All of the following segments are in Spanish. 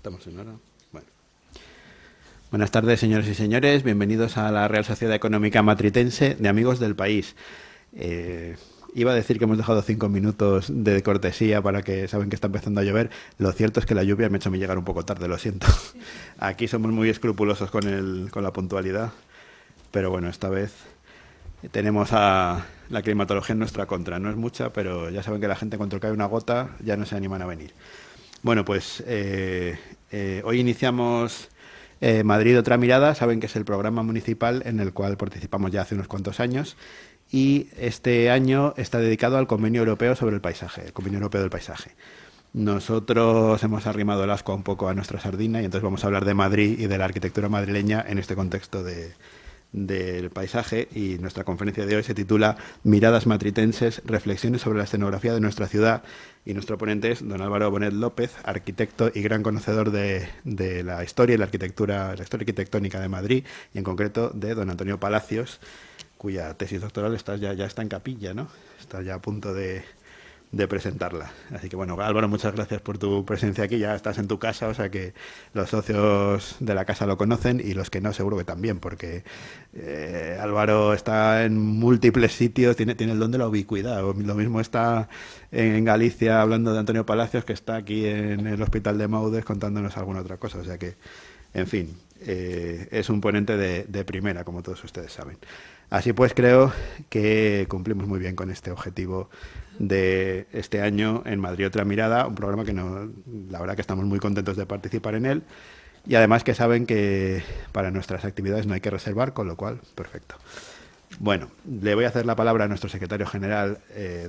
Estamos en hora. Bueno. Buenas tardes, señoras y señores. Bienvenidos a la Real Sociedad Económica Matritense de Amigos del País. Iba a decir que hemos dejado 5 minutos de cortesía para que saben que está empezando a llover. Lo cierto es que la lluvia me ha hecho a mí llegar un poco tarde, lo siento. Aquí somos muy escrupulosos con la puntualidad, pero bueno, esta vez tenemos a la climatología en nuestra contra. No es mucha, pero ya saben que la gente cuando cae una gota ya no se animan a venir. Bueno, pues hoy iniciamos Madrid Otra Mirada. Saben que es el programa municipal en el cual participamos ya hace unos cuantos años. Y este año está dedicado al Convenio Europeo sobre el Paisaje, el Convenio Europeo del Paisaje. Nosotros hemos arrimado el ascua un poco a nuestra sardina y entonces vamos a hablar de Madrid y de la arquitectura madrileña en este contexto del paisaje, y nuestra conferencia de hoy se titula Miradas Matritenses, reflexiones sobre la escenografía de nuestra ciudad, y nuestro ponente es don Álvaro Bonet López, arquitecto y gran conocedor de la historia y la historia arquitectónica de Madrid, y en concreto de don Antonio Palacios, cuya tesis doctoral ya está en capilla, ¿no? Está ya a punto de presentarla. Así que bueno, Álvaro, muchas gracias por tu presencia aquí. Ya estás en tu casa, o sea que los socios de la casa lo conocen y los que no seguro que también, porque Álvaro está en múltiples sitios, tiene el don de la ubicuidad. Lo mismo está en Galicia hablando de Antonio Palacios que está aquí en el Hospital de Maudes contándonos alguna otra cosa. O sea que, en fin, es un ponente de primera, como todos ustedes saben. Así pues, creo que cumplimos muy bien con este objetivo de este año en Madrid Otra Mirada, un programa que la verdad que estamos muy contentos de participar en él, y además que saben que para nuestras actividades no hay que reservar, con lo cual, perfecto. Bueno, le voy a hacer la palabra a nuestro secretario general,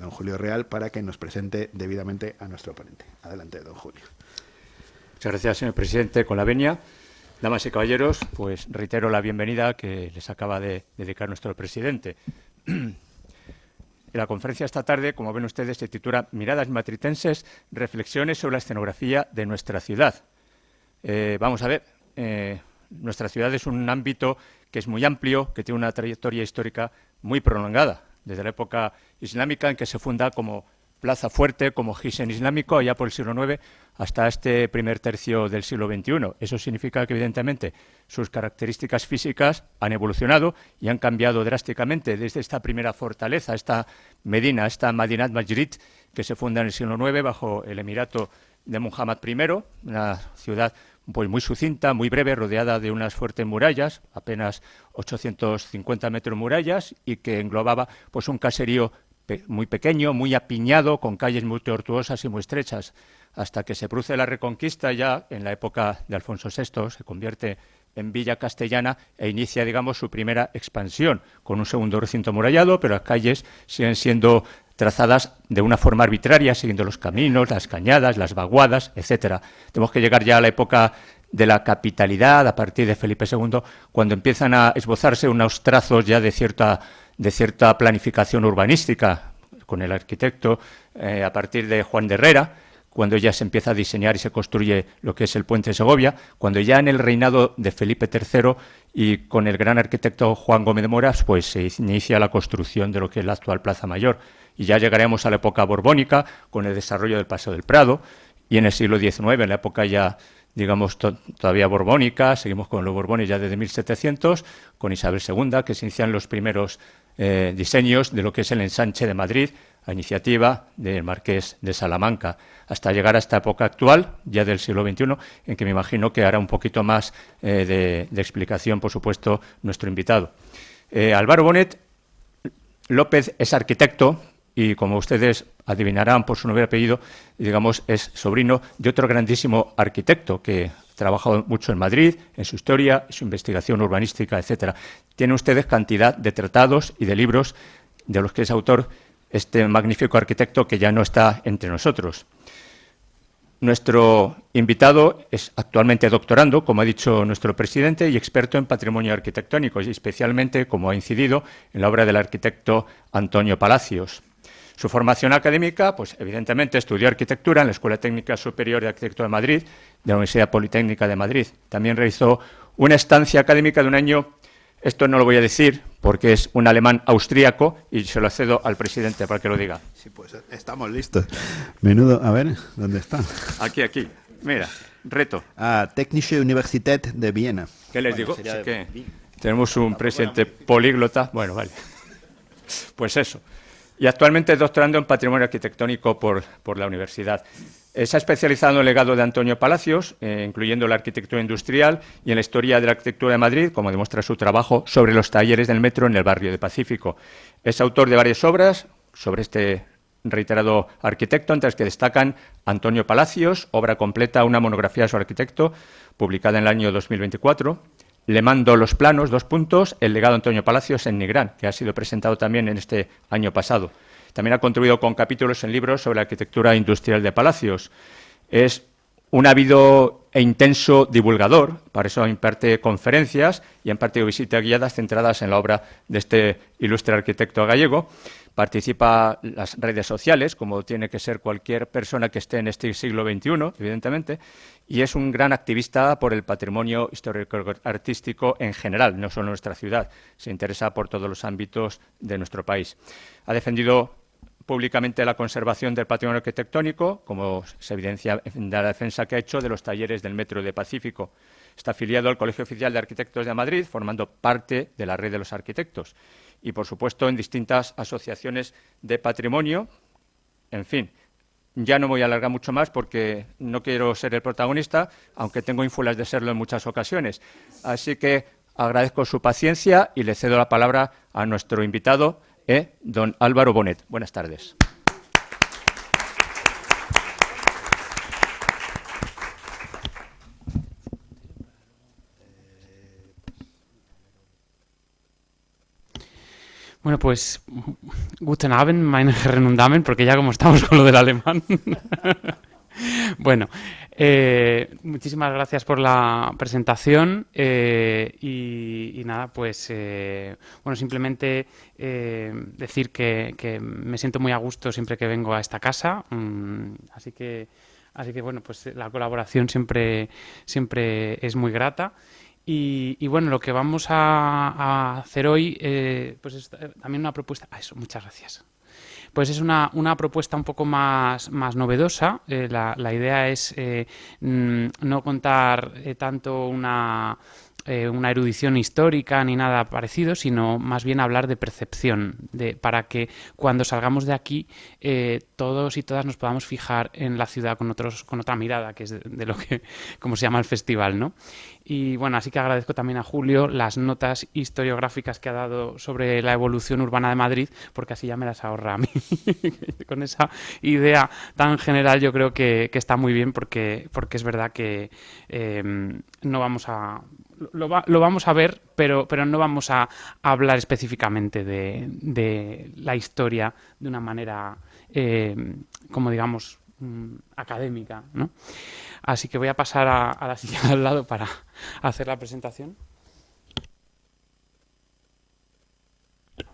don Julio Real, para que nos presente debidamente a nuestro ponente. Adelante, don Julio. Muchas gracias, señor presidente, con la venia. Damas y caballeros, pues reitero la bienvenida que les acaba de dedicar nuestro presidente. La conferencia esta tarde, como ven ustedes, se titula Miradas Matritenses, reflexiones sobre la escenografía de nuestra ciudad. Vamos a ver, nuestra ciudad es un ámbito que es muy amplio, que tiene una trayectoria histórica muy prolongada, desde la época islámica en que se funda como plaza fuerte, como Hisen islámico, allá por el siglo IX, hasta este primer tercio del siglo XXI. Eso significa que, evidentemente, sus características físicas han evolucionado y han cambiado drásticamente desde esta primera fortaleza, esta Medina, esta Madinat Majrid, que se funda en el siglo IX bajo el emirato de Muhammad I, una ciudad pues muy sucinta, muy breve, rodeada de unas fuertes murallas, apenas 850 metros murallas, y que englobaba pues un caserío muy pequeño, muy apiñado, con calles muy tortuosas y muy estrechas, hasta que se produce la Reconquista ya en la época de Alfonso VI, se convierte en villa castellana e inicia, digamos, su primera expansión, con un segundo recinto amurallado, pero las calles siguen siendo trazadas de una forma arbitraria, siguiendo los caminos, las cañadas, las vaguadas, etcétera. Tenemos que llegar ya a la época de la capitalidad, a partir de Felipe II, cuando empiezan a esbozarse unos trazos ya de cierta planificación urbanística, con el arquitecto, a partir de Juan de Herrera, cuando ya se empieza a diseñar y se construye lo que es el puente de Segovia, cuando ya en el reinado de Felipe III y con el gran arquitecto Juan Gómez de Moras, pues se inicia la construcción de lo que es la actual Plaza Mayor. Y ya llegaremos a la época borbónica, con el desarrollo del Paseo del Prado, y en el siglo XIX, en la época ya, digamos, todavía borbónica, seguimos con los Borbones ya desde 1700, con Isabel II, que se inician los primeros diseños de lo que es el ensanche de Madrid, a iniciativa del Marqués de Salamanca, hasta llegar a esta época actual, ya del siglo XXI, en que me imagino que hará un poquito más de explicación, por supuesto, nuestro invitado. Álvaro Bonet López es arquitecto y, como ustedes adivinarán por su nombre y apellido, digamos, es sobrino de otro grandísimo arquitecto que ha trabajado mucho en Madrid, en su historia, su investigación urbanística, etcétera. Tienen ustedes cantidad de tratados y de libros de los que es autor este magnífico arquitecto que ya no está entre nosotros. Nuestro invitado es actualmente doctorando, como ha dicho nuestro presidente, y experto en patrimonio arquitectónico, y especialmente, como ha incidido, en la obra del arquitecto Antonio Palacios. Su formación académica, pues evidentemente estudió arquitectura en la Escuela Técnica Superior de Arquitectura de Madrid, de la Universidad Politécnica de Madrid. También realizó una estancia académica de un año. Esto no lo voy a decir porque es un alemán austríaco y se lo cedo al presidente para que lo diga. Sí, pues estamos listos. Menudo, a ver, ¿dónde está? Aquí. Mira, Reto. Technische Universität de Viena. ¿Qué les digo? Sí que tenemos un presidente políglota. Bueno, vale. Pues eso. Y actualmente es doctorando en Patrimonio Arquitectónico por la universidad. Se ha especializado en el legado de Antonio Palacios, incluyendo la arquitectura industrial y en la historia de la arquitectura de Madrid, como demuestra su trabajo sobre los talleres del metro en el barrio de Pacífico. Es autor de varias obras sobre este reiterado arquitecto, entre las que destacan Antonio Palacios, obra completa, una monografía de su arquitecto, publicada en el año 2024. Le mando los planos, 2 puntos, el legado de Antonio Palacios en Nigrán, que ha sido presentado también en este año pasado. También ha contribuido con capítulos en libros sobre la arquitectura industrial de Palacios. Es un ávido e intenso divulgador, para eso imparte conferencias y ha impartido visitas guiadas centradas en la obra de este ilustre arquitecto gallego. Participa en las redes sociales, como tiene que ser cualquier persona que esté en este siglo XXI, evidentemente, y es un gran activista por el patrimonio histórico-artístico en general, no solo en nuestra ciudad. Se interesa por todos los ámbitos de nuestro país. Ha defendido públicamente la conservación del patrimonio arquitectónico, como se evidencia en la defensa que ha hecho de los talleres del Metro de Pacífico. Está afiliado al Colegio Oficial de Arquitectos de Madrid, formando parte de la red de los arquitectos. Y, por supuesto, en distintas asociaciones de patrimonio. En fin, ya no me voy a alargar mucho más porque no quiero ser el protagonista, aunque tengo ínfulas de serlo en muchas ocasiones. Así que agradezco su paciencia y le cedo la palabra a nuestro invitado, don Álvaro Bonet. Buenas tardes. Bueno, pues, guten Abend, meine Herren und Damen, porque ya como estamos con lo del alemán. Bueno, muchísimas gracias por la presentación y nada, pues, bueno, simplemente decir que me siento muy a gusto siempre que vengo a esta casa, así que, bueno, pues la colaboración siempre es muy grata. Y bueno, lo que vamos a hacer hoy pues es también una propuesta. Eso, muchas gracias. Pues es una propuesta un poco más novedosa. La idea es no contar tanto una erudición histórica ni nada parecido, sino más bien hablar de percepción, para que cuando salgamos de aquí todos y todas nos podamos fijar en la ciudad con otra mirada, que es de lo que, como se llama el festival, ¿no? Y bueno, así que agradezco también a Julio las notas historiográficas que ha dado sobre la evolución urbana de Madrid, porque así ya me las ahorra a mí. Con esa idea tan general yo creo que está muy bien, porque es verdad que no vamos a... Lo vamos a ver, pero no vamos a hablar específicamente de la historia de una manera, como digamos, académica, ¿no? Así que voy a pasar a la silla de al lado para hacer la presentación.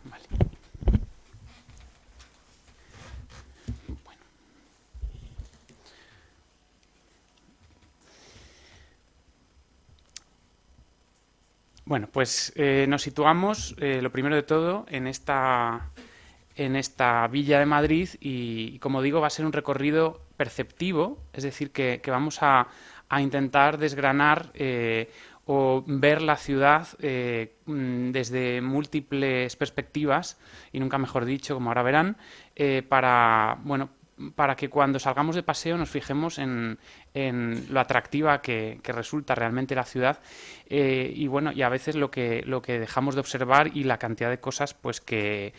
Vale. Bueno, pues nos situamos, lo primero de todo, en esta villa de Madrid y, como digo, va a ser un recorrido perceptivo, es decir, que vamos a intentar desgranar o ver la ciudad desde múltiples perspectivas, y nunca mejor dicho, como ahora verán, para que cuando salgamos de paseo nos fijemos en lo atractiva que resulta realmente la ciudad y bueno, y a veces lo que dejamos de observar y la cantidad de cosas pues que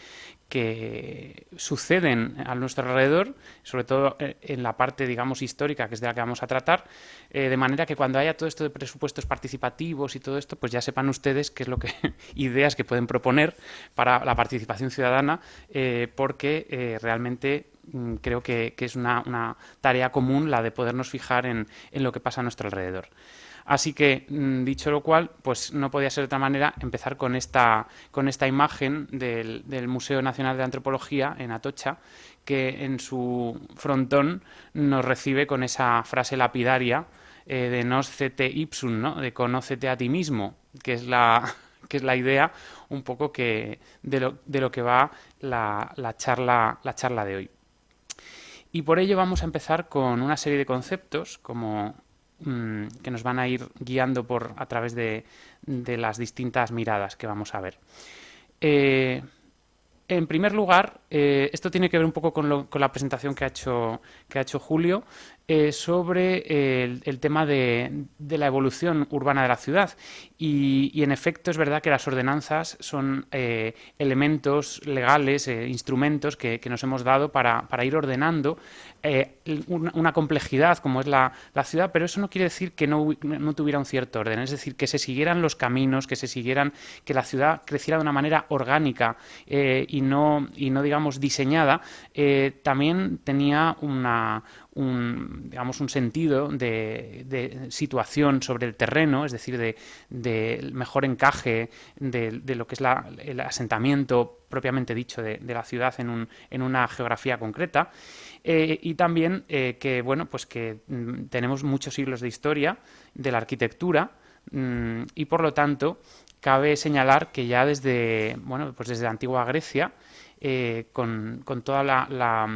suceden a nuestro alrededor, sobre todo en la parte, digamos, histórica, que es de la que vamos a tratar, de manera que cuando haya todo esto de presupuestos participativos y todo esto, pues ya sepan ustedes qué es lo que ideas que pueden proponer para la participación ciudadana, porque realmente creo que es una tarea común la de podernos fijar en lo que pasa a nuestro alrededor. Así que, dicho lo cual, pues no podía ser de otra manera empezar con esta imagen del Museo Nacional de Antropología en Atocha, que en su frontón nos recibe con esa frase lapidaria de noscete ipsum, ¿no? De conócete a ti mismo, que es la idea un poco de lo que va la charla de hoy. Y por ello vamos a empezar con una serie de conceptos, como que nos van a ir guiando a través de las distintas miradas que vamos a ver. En primer lugar, esto tiene que ver un poco con la presentación que ha hecho Julio sobre el tema de la evolución urbana de la ciudad. Y en efecto es verdad que las ordenanzas son elementos legales, instrumentos que nos hemos dado para ir ordenando una complejidad como es la ciudad, pero eso no quiere decir que no tuviera un cierto orden, es decir, que se siguieran los caminos, que la ciudad creciera de una manera orgánica y no digamos diseñada, también tenía un sentido de situación sobre el terreno, es decir, de mejor encaje de lo que es el asentamiento propiamente dicho de la ciudad en una geografía concreta. Y también que tenemos muchos siglos de historia de la arquitectura y por lo tanto cabe señalar que ya desde la antigua Grecia con toda la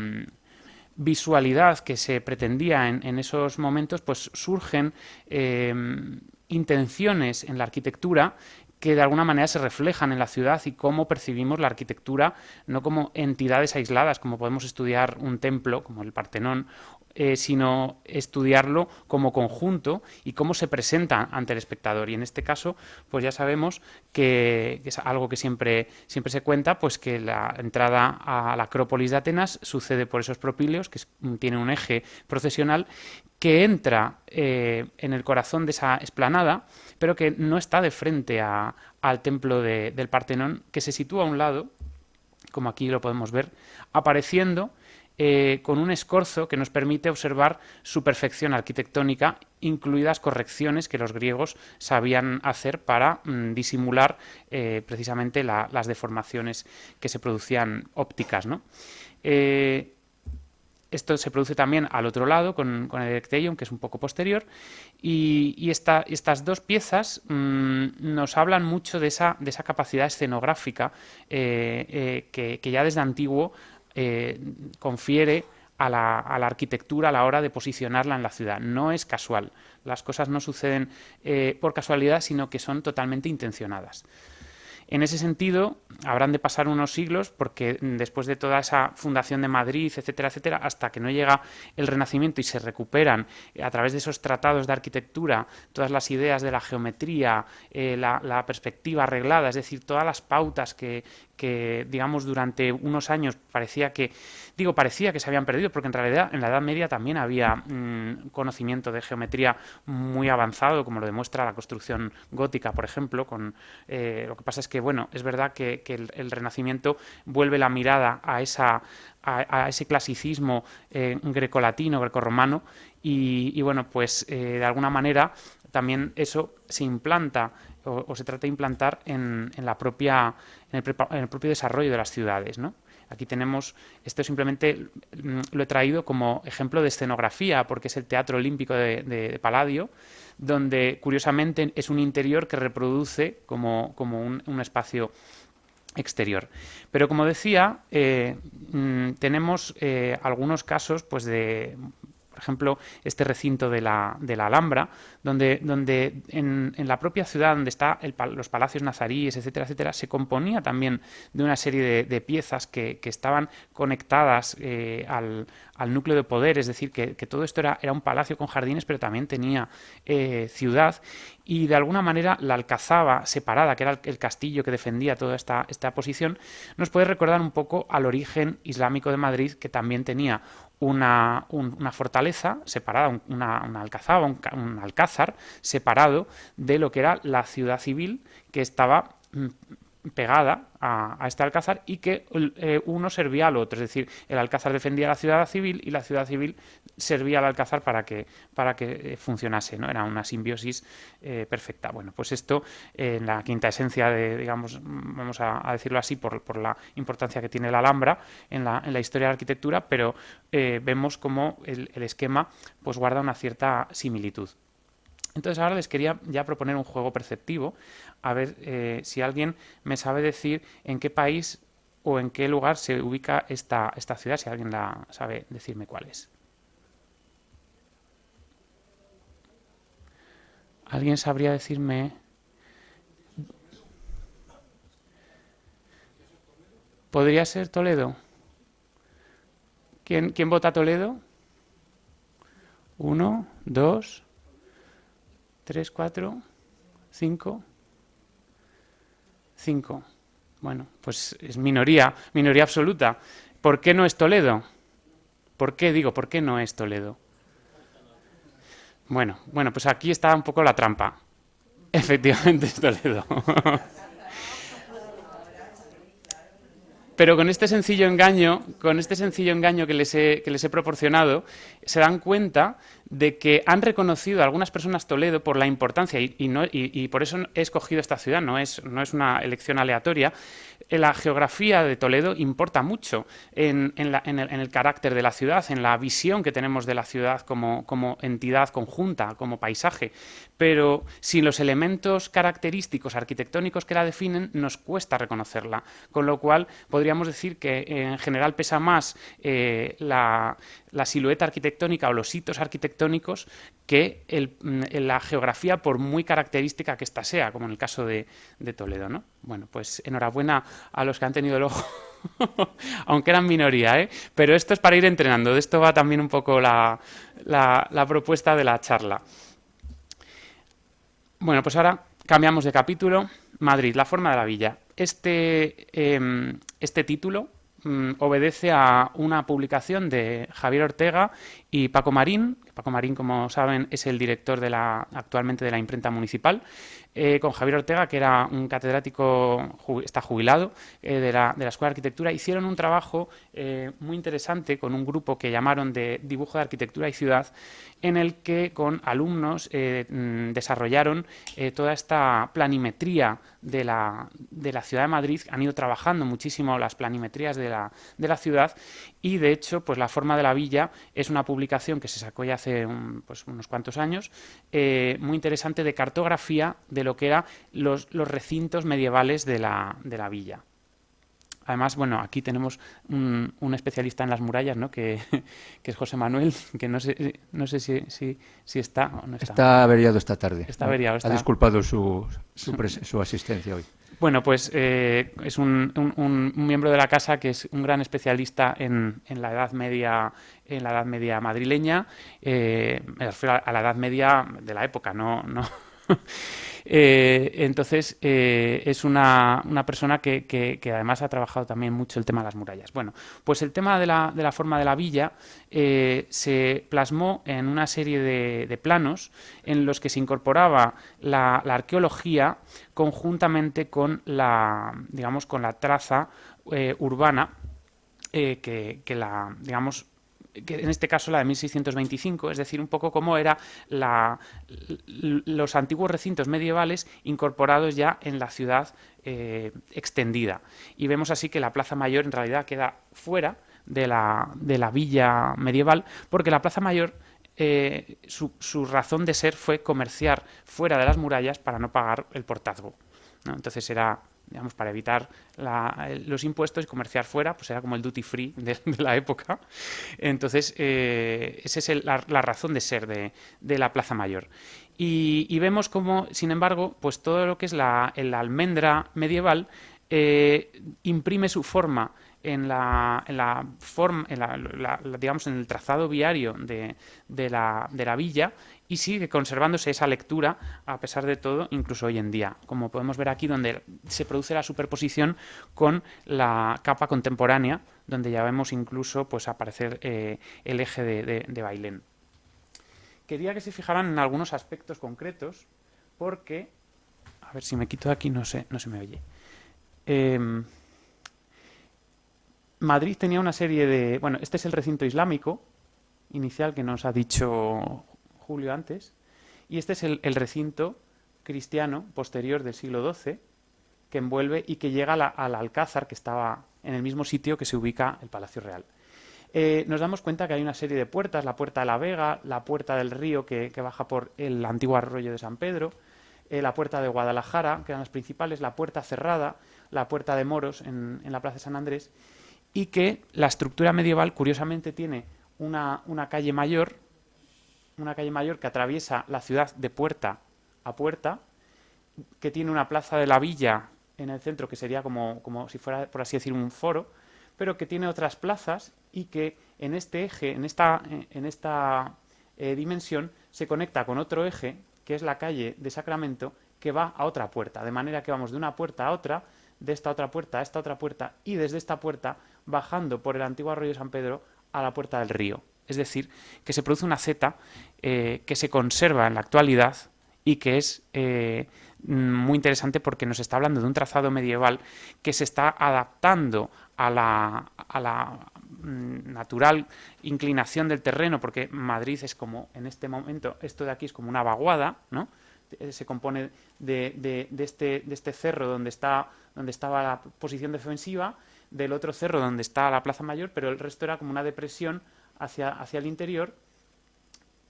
visualidad que se pretendía en esos momentos, pues surgen intenciones en la arquitectura que de alguna manera se reflejan en la ciudad y cómo percibimos la arquitectura, no como entidades aisladas, como podemos estudiar un templo, como el Partenón, sino estudiarlo como conjunto y cómo se presenta ante el espectador. Y en este caso, pues ya sabemos que es algo que siempre se cuenta, pues que la entrada a la Acrópolis de Atenas sucede por esos propíleos, que tiene un eje procesional que entra en el corazón de esa explanada, pero que no está de frente al templo del Partenón, que se sitúa a un lado, como aquí lo podemos ver, apareciendo con un escorzo que nos permite observar su perfección arquitectónica, incluidas correcciones que los griegos sabían hacer para disimular precisamente las deformaciones que se producían ópticas, ¿no? Esto se produce también al otro lado con el Erecteion, que es un poco posterior, y estas dos piezas nos hablan mucho de esa capacidad escenográfica que ya desde antiguo confiere a la arquitectura a la hora de posicionarla en la ciudad. No es casual, las cosas no suceden por casualidad, sino que son totalmente intencionadas. En ese sentido, habrán de pasar unos siglos porque después de toda esa fundación de Madrid, etcétera, etcétera, hasta que no llega el Renacimiento y se recuperan a través de esos tratados de arquitectura todas las ideas de la geometría, la perspectiva arreglada, es decir, todas las pautas que digamos durante unos años parecía que se habían perdido, porque en realidad en la Edad Media también había conocimiento de geometría muy avanzado, como lo demuestra la construcción gótica, por ejemplo. Lo que pasa es que, bueno, es verdad que el Renacimiento vuelve la mirada a ese clasicismo grecolatino, grecorromano, y bueno, pues de alguna manera también eso se implanta o se trata de implantar en el propio desarrollo de las ciudades, ¿no? Aquí tenemos, esto simplemente lo he traído como ejemplo de escenografía, porque es el Teatro Olímpico de Palladio, donde curiosamente es un interior que reproduce como un espacio exterior. Pero como decía, tenemos algunos casos pues por ejemplo, este recinto de la Alhambra, donde en la propia ciudad, donde están los palacios nazaríes, etcétera, etcétera, se componía también de una serie de piezas que estaban conectadas al núcleo de poder, es decir, que todo esto era un palacio con jardines, pero también tenía ciudad, y de alguna manera la Alcazaba separada, que era el castillo que defendía toda esta posición, nos puede recordar un poco al origen islámico de Madrid, que también tenía una fortaleza separada, una alcazaba, un alcázar separado de lo que era la ciudad civil, que estaba pegada a este alcázar, y que uno servía al otro, es decir, el alcázar defendía la ciudad civil y la ciudad civil servía al alcázar para que funcionase, ¿no? Era una simbiosis perfecta. Bueno, pues esto en la quinta esencia digamos, vamos a decirlo así por la importancia que tiene la Alhambra en la historia de la arquitectura, pero vemos cómo el esquema pues guarda una cierta similitud. Entonces ahora les quería ya proponer un juego perceptivo, a ver si alguien me sabe decir en qué país o en qué lugar se ubica esta ciudad, si alguien la sabe decirme cuál es. ¿Alguien sabría decirme? ¿Podría ser Toledo? ¿Quién vota Toledo? 1, 2, 3, 4, 5. 5. Bueno, pues es minoría absoluta. ¿Por qué no es Toledo? ¿Por qué no es Toledo? Bueno, pues aquí está un poco la trampa. Efectivamente es Toledo. Pero con este sencillo engaño que les he proporcionado, se dan cuenta de que han reconocido a algunas personas Toledo por la importancia, y por eso he escogido esta ciudad, no es una elección aleatoria. La geografía de Toledo importa mucho en el carácter de la ciudad, en la visión que tenemos de la ciudad como entidad conjunta, como paisaje. Pero sin los elementos característicos arquitectónicos que la definen, nos cuesta reconocerla. Con lo cual, podríamos decir que en general pesa más la silueta arquitectónica o los hitos arquitectónicos que la geografía, por muy característica que ésta sea, como en el caso de Toledo, ¿no? Bueno, pues enhorabuena a los que han tenido el ojo, aunque eran minoría, ¿eh? Pero esto es para ir entrenando. De esto va también un poco la propuesta de la charla. Bueno, pues ahora cambiamos de capítulo. Madrid, la forma de la villa. Este título obedece a una publicación de Javier Ortega y Paco Marín. Paco Marín, como saben, es el director actualmente de la imprenta municipal. Con Javier Ortega, que era un catedrático, está jubilado, de la Escuela de Arquitectura, hicieron un trabajo muy interesante con un grupo que llamaron de Dibujo de Arquitectura y Ciudad, en el que con alumnos desarrollaron toda esta planimetría de la ciudad de Madrid. Han ido trabajando muchísimo las planimetrías de la ciudad, y de hecho, pues La forma de la villa es una publicación que se sacó ya hace unos cuantos años, muy interesante, de cartografía de lo que eran los recintos medievales de la villa. Además, bueno, aquí tenemos un especialista en las murallas, ¿no? que es José Manuel, que no sé si está o no está. Está averiado esta tarde. Está averiado. Ha disculpado su asistencia hoy. Bueno, pues es un miembro de la casa que es un gran especialista en la Edad Media madrileña, me refiero a la Edad Media de la época, no. Entonces es una persona que además ha trabajado también mucho el tema de las murallas. Bueno, pues el tema de la forma de la villa se plasmó en una serie de planos en los que se incorporaba la arqueología conjuntamente con la traza urbana, que en este caso la de 1625, es decir, un poco cómo era los antiguos recintos medievales incorporados ya en la ciudad extendida. Y vemos así que la Plaza Mayor en realidad queda fuera de la villa medieval, porque la Plaza Mayor, su razón de ser fue comerciar fuera de las murallas para no pagar el portazgo, ¿no? Entonces era, para evitar los impuestos y comerciar fuera, pues era como el duty free de la época. Entonces, esa es la razón de ser de la Plaza Mayor. Y vemos cómo, sin embargo, pues todo lo que es la almendra medieval imprime su forma en el trazado viario de la villa, y sigue conservándose esa lectura a pesar de todo, incluso hoy en día, como podemos ver aquí, donde se produce la superposición con la capa contemporánea, donde ya vemos incluso pues aparecer el eje de Bailén. Quería que se fijaran en algunos aspectos concretos, porque, a ver si me quito de aquí, no se me oye. Madrid tenía una serie de... Bueno, este es el recinto islámico inicial que nos ha dicho Julio antes, y este es el recinto cristiano posterior del siglo XII, que envuelve y que llega al Alcázar, que estaba en el mismo sitio que se ubica el Palacio Real. Nos damos cuenta que hay una serie de puertas: la Puerta de la Vega, la Puerta del Río, que baja por el antiguo arroyo de San Pedro, la Puerta de Guadalajara, que eran las principales, la Puerta Cerrada, la Puerta de Moros en la Plaza de San Andrés, y que la estructura medieval, curiosamente, tiene una calle mayor que atraviesa la ciudad de puerta a puerta, que tiene una plaza de la villa en el centro, que sería como si fuera, por así decir, un foro, pero que tiene otras plazas y que en este eje, en esta dimensión, se conecta con otro eje, que es la calle de Sacramento, que va a otra puerta, de manera que vamos de una puerta a otra, de esta otra puerta a esta otra puerta, y desde esta puerta bajando por el antiguo arroyo de San Pedro a la puerta del río. Es decir, que se produce una Z que se conserva en la actualidad y que es muy interesante porque nos está hablando de un trazado medieval que se está adaptando a la natural inclinación del terreno, porque Madrid es como, en este momento, esto de aquí es como una vaguada, ¿no? Se compone de este cerro donde estaba la posición defensiva, del otro cerro donde está la Plaza Mayor, pero el resto era como una depresión hacia el interior,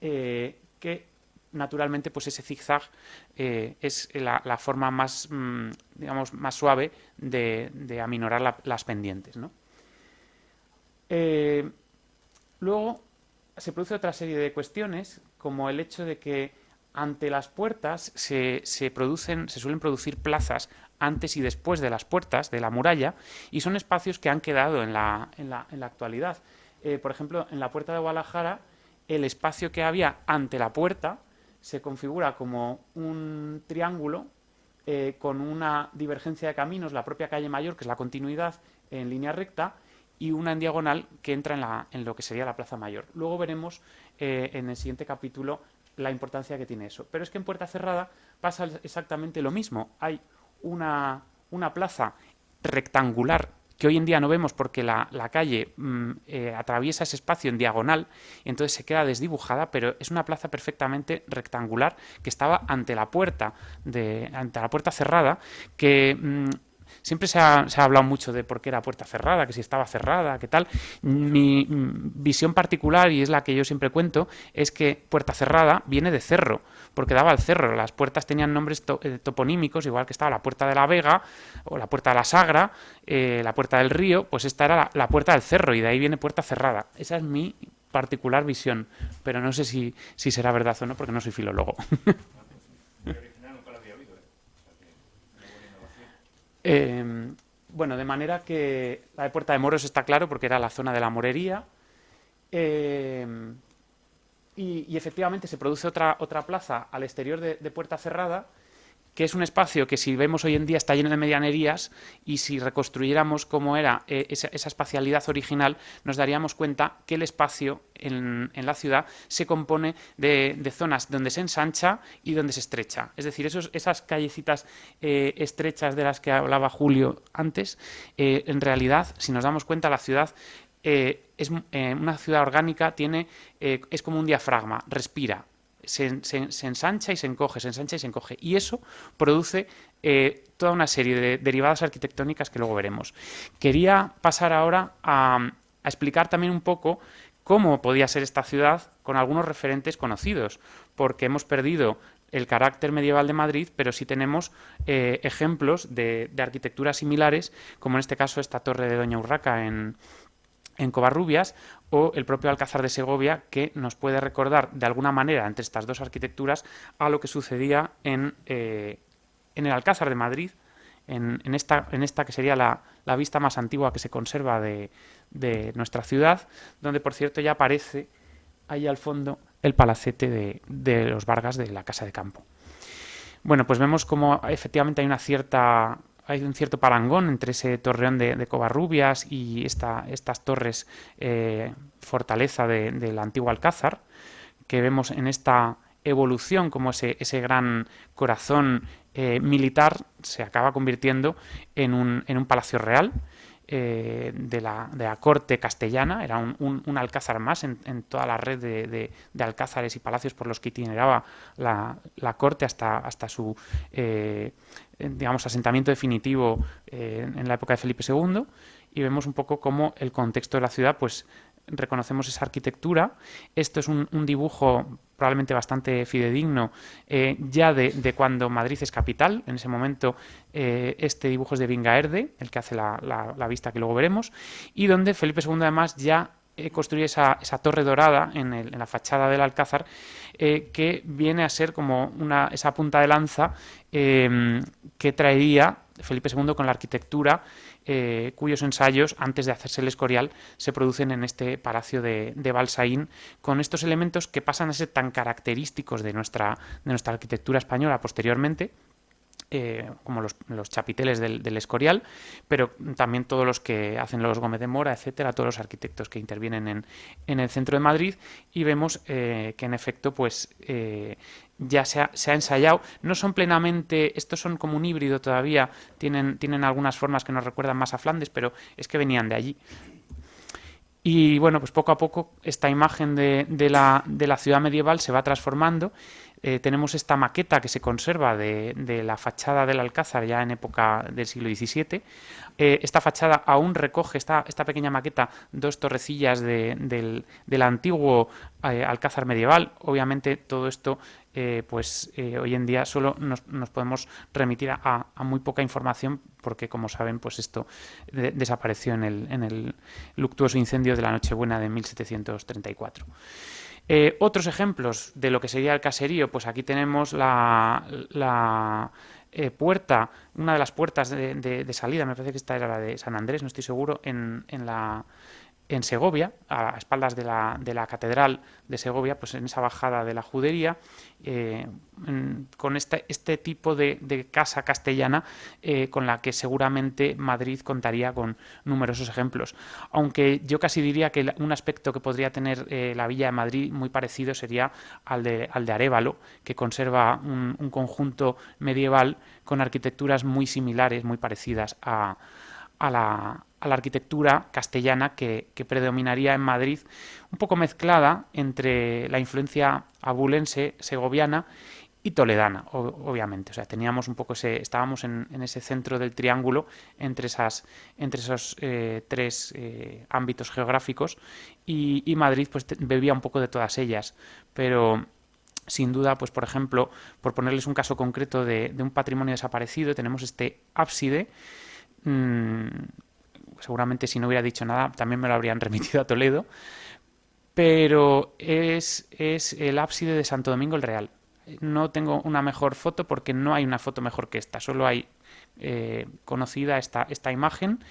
que naturalmente pues ese zigzag es la forma más, digamos, más suave de aminorar las pendientes, ¿no? Luego se produce otra serie de cuestiones, como el hecho de que ante las puertas se suelen producir plazas antes y después de las puertas de la muralla, y son espacios que han quedado en la actualidad. Por ejemplo, en la puerta de Guadalajara, el espacio que había ante la puerta se configura como un triángulo con una divergencia de caminos, la propia calle Mayor, que es la continuidad en línea recta, y una en diagonal que entra en lo que sería la Plaza Mayor. Luego veremos en el siguiente capítulo la importancia que tiene eso. Pero es que en Puerta Cerrada pasa exactamente lo mismo. Hay una plaza rectangular que hoy en día no vemos porque la calle atraviesa ese espacio en diagonal y entonces se queda desdibujada, pero es una plaza perfectamente rectangular que estaba ante la puerta cerrada, que siempre se ha hablado mucho de por qué era puerta cerrada, que si estaba cerrada, qué tal. Mi visión particular, y es la que yo siempre cuento, es que puerta cerrada viene de cerro, porque daba al cerro. Las puertas tenían nombres toponímicos, igual que estaba la puerta de la Vega o la puerta de la Sagra, la puerta del río, pues esta era la puerta del cerro y de ahí viene puerta cerrada. Esa es mi particular visión, pero no sé si será verdad o no, porque no soy filólogo. Bueno, de manera que la de Puerta de Moros está claro porque era la zona de la morería, y efectivamente se produce otra plaza al exterior de Puerta Cerrada, que es un espacio que, si vemos hoy en día, está lleno de medianerías, y si reconstruyéramos cómo era esa espacialidad original, nos daríamos cuenta que el espacio en la ciudad se compone de zonas donde se ensancha y donde se estrecha. Es decir, esas callecitas estrechas de las que hablaba Julio antes, en realidad, si nos damos cuenta, la ciudad es una ciudad orgánica, es como un diafragma, respira. Se ensancha y se encoge, se ensancha y se encoge. Y eso produce toda una serie de derivadas arquitectónicas que luego veremos. Quería pasar ahora a explicar también un poco cómo podía ser esta ciudad con algunos referentes conocidos, porque hemos perdido el carácter medieval de Madrid, pero sí tenemos ejemplos de arquitecturas similares, como en este caso esta torre de Doña Urraca en Covarrubias, o el propio Alcázar de Segovia, que nos puede recordar de alguna manera entre estas dos arquitecturas a lo que sucedía en el Alcázar de Madrid, en esta que sería la vista más antigua que se conserva de nuestra ciudad, donde, por cierto, ya aparece ahí al fondo el palacete de los Vargas de la Casa de Campo. Bueno, pues vemos como efectivamente hay un cierto parangón entre ese torreón de Covarrubias y estas torres fortaleza del antiguo Alcázar, que vemos en esta evolución como ese gran corazón militar se acaba convirtiendo en un palacio real de la corte castellana. Era un alcázar más en toda la red de alcázares y palacios por los que itineraba la corte hasta su digamos, asentamiento definitivo en la época de Felipe II, y vemos un poco cómo el contexto de la ciudad, pues reconocemos esa arquitectura. Esto es un dibujo probablemente bastante fidedigno ya de cuando Madrid es capital. En ese momento este dibujo es de Vingaerde, el que hace la vista que luego veremos, y donde Felipe II además ya construir esa torre dorada en la fachada del Alcázar, que viene a ser como esa punta de lanza que traería Felipe II con la arquitectura, cuyos ensayos, antes de hacerse el Escorial, se producen en este palacio de Balsaín, con estos elementos que pasan a ser tan característicos de nuestra arquitectura española posteriormente, como los chapiteles del Escorial, pero también todos los que hacen los Gómez de Mora, etcétera, todos los arquitectos que intervienen en el centro de Madrid, y vemos que en efecto pues ya se ha ensayado. No son plenamente, estos son como un híbrido todavía, tienen algunas formas que nos recuerdan más a Flandes, pero es que venían de allí. Y bueno, pues poco a poco esta imagen de la ciudad medieval se va transformando. Tenemos esta maqueta que se conserva de la fachada del Alcázar ya en época del siglo XVII. Esta fachada aún recoge, esta pequeña maqueta, dos torrecillas del antiguo Alcázar medieval. Obviamente todo esto hoy en día solo nos podemos remitir a muy poca información, porque como saben pues esto desapareció en el luctuoso incendio de la Nochebuena de 1734. Otros ejemplos de lo que sería el caserío, pues aquí tenemos la puerta, una de las puertas de salida, me parece que esta era la de San Andrés, no estoy seguro, en Segovia, a espaldas de la catedral de Segovia, pues en esa bajada de la Judería, con este tipo de casa castellana, con la que seguramente Madrid contaría con numerosos ejemplos. Aunque yo casi diría que un aspecto que podría tener la Villa de Madrid muy parecido sería al de Arévalo, que conserva un conjunto medieval con arquitecturas muy similares, muy parecidas a la arquitectura castellana que predominaría en Madrid, un poco mezclada entre la influencia abulense, segoviana y toledana, obviamente. O sea, teníamos un poco estábamos en ese centro del triángulo entre esos tres ámbitos geográficos, y Madrid pues bebía un poco de todas ellas, pero sin duda, pues por ejemplo, por ponerles un caso concreto de un patrimonio desaparecido, tenemos este ábside. Seguramente si no hubiera dicho nada también me lo habrían remitido a Toledo, pero es el ábside de Santo Domingo el Real. No tengo una mejor foto porque no hay una foto mejor que esta, solo hay conocida esta imagen,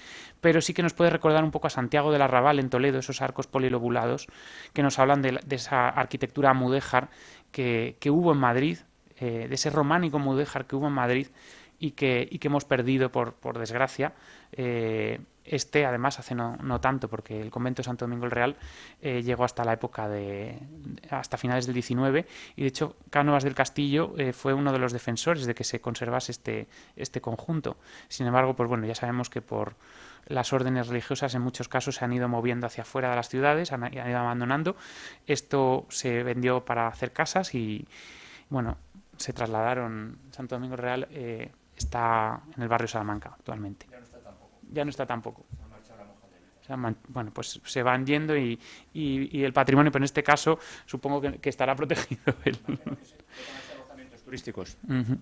pero sí que nos puede recordar un poco a Santiago del Arrabal en Toledo, esos arcos polilobulados que nos hablan de esa arquitectura mudéjar que hubo en Madrid, de ese románico mudéjar que hubo en Madrid y que hemos perdido por desgracia. Además hace no tanto, porque el convento de Santo Domingo el Real llegó hasta la época hasta finales del XIX, y de hecho Cánovas del Castillo fue uno de los defensores de que se conservase este conjunto. Sin embargo, pues bueno, ya sabemos que por las órdenes religiosas en muchos casos se han ido moviendo hacia afuera de las ciudades, han ido abandonando. Esto se vendió para hacer casas y bueno, se trasladaron. Santo Domingo el Real está en el barrio Salamanca actualmente. Ya no está tampoco. Bueno, pues se van yendo y el patrimonio, pero en este caso supongo que estará protegido. Alojamientos turísticos. Uh-huh.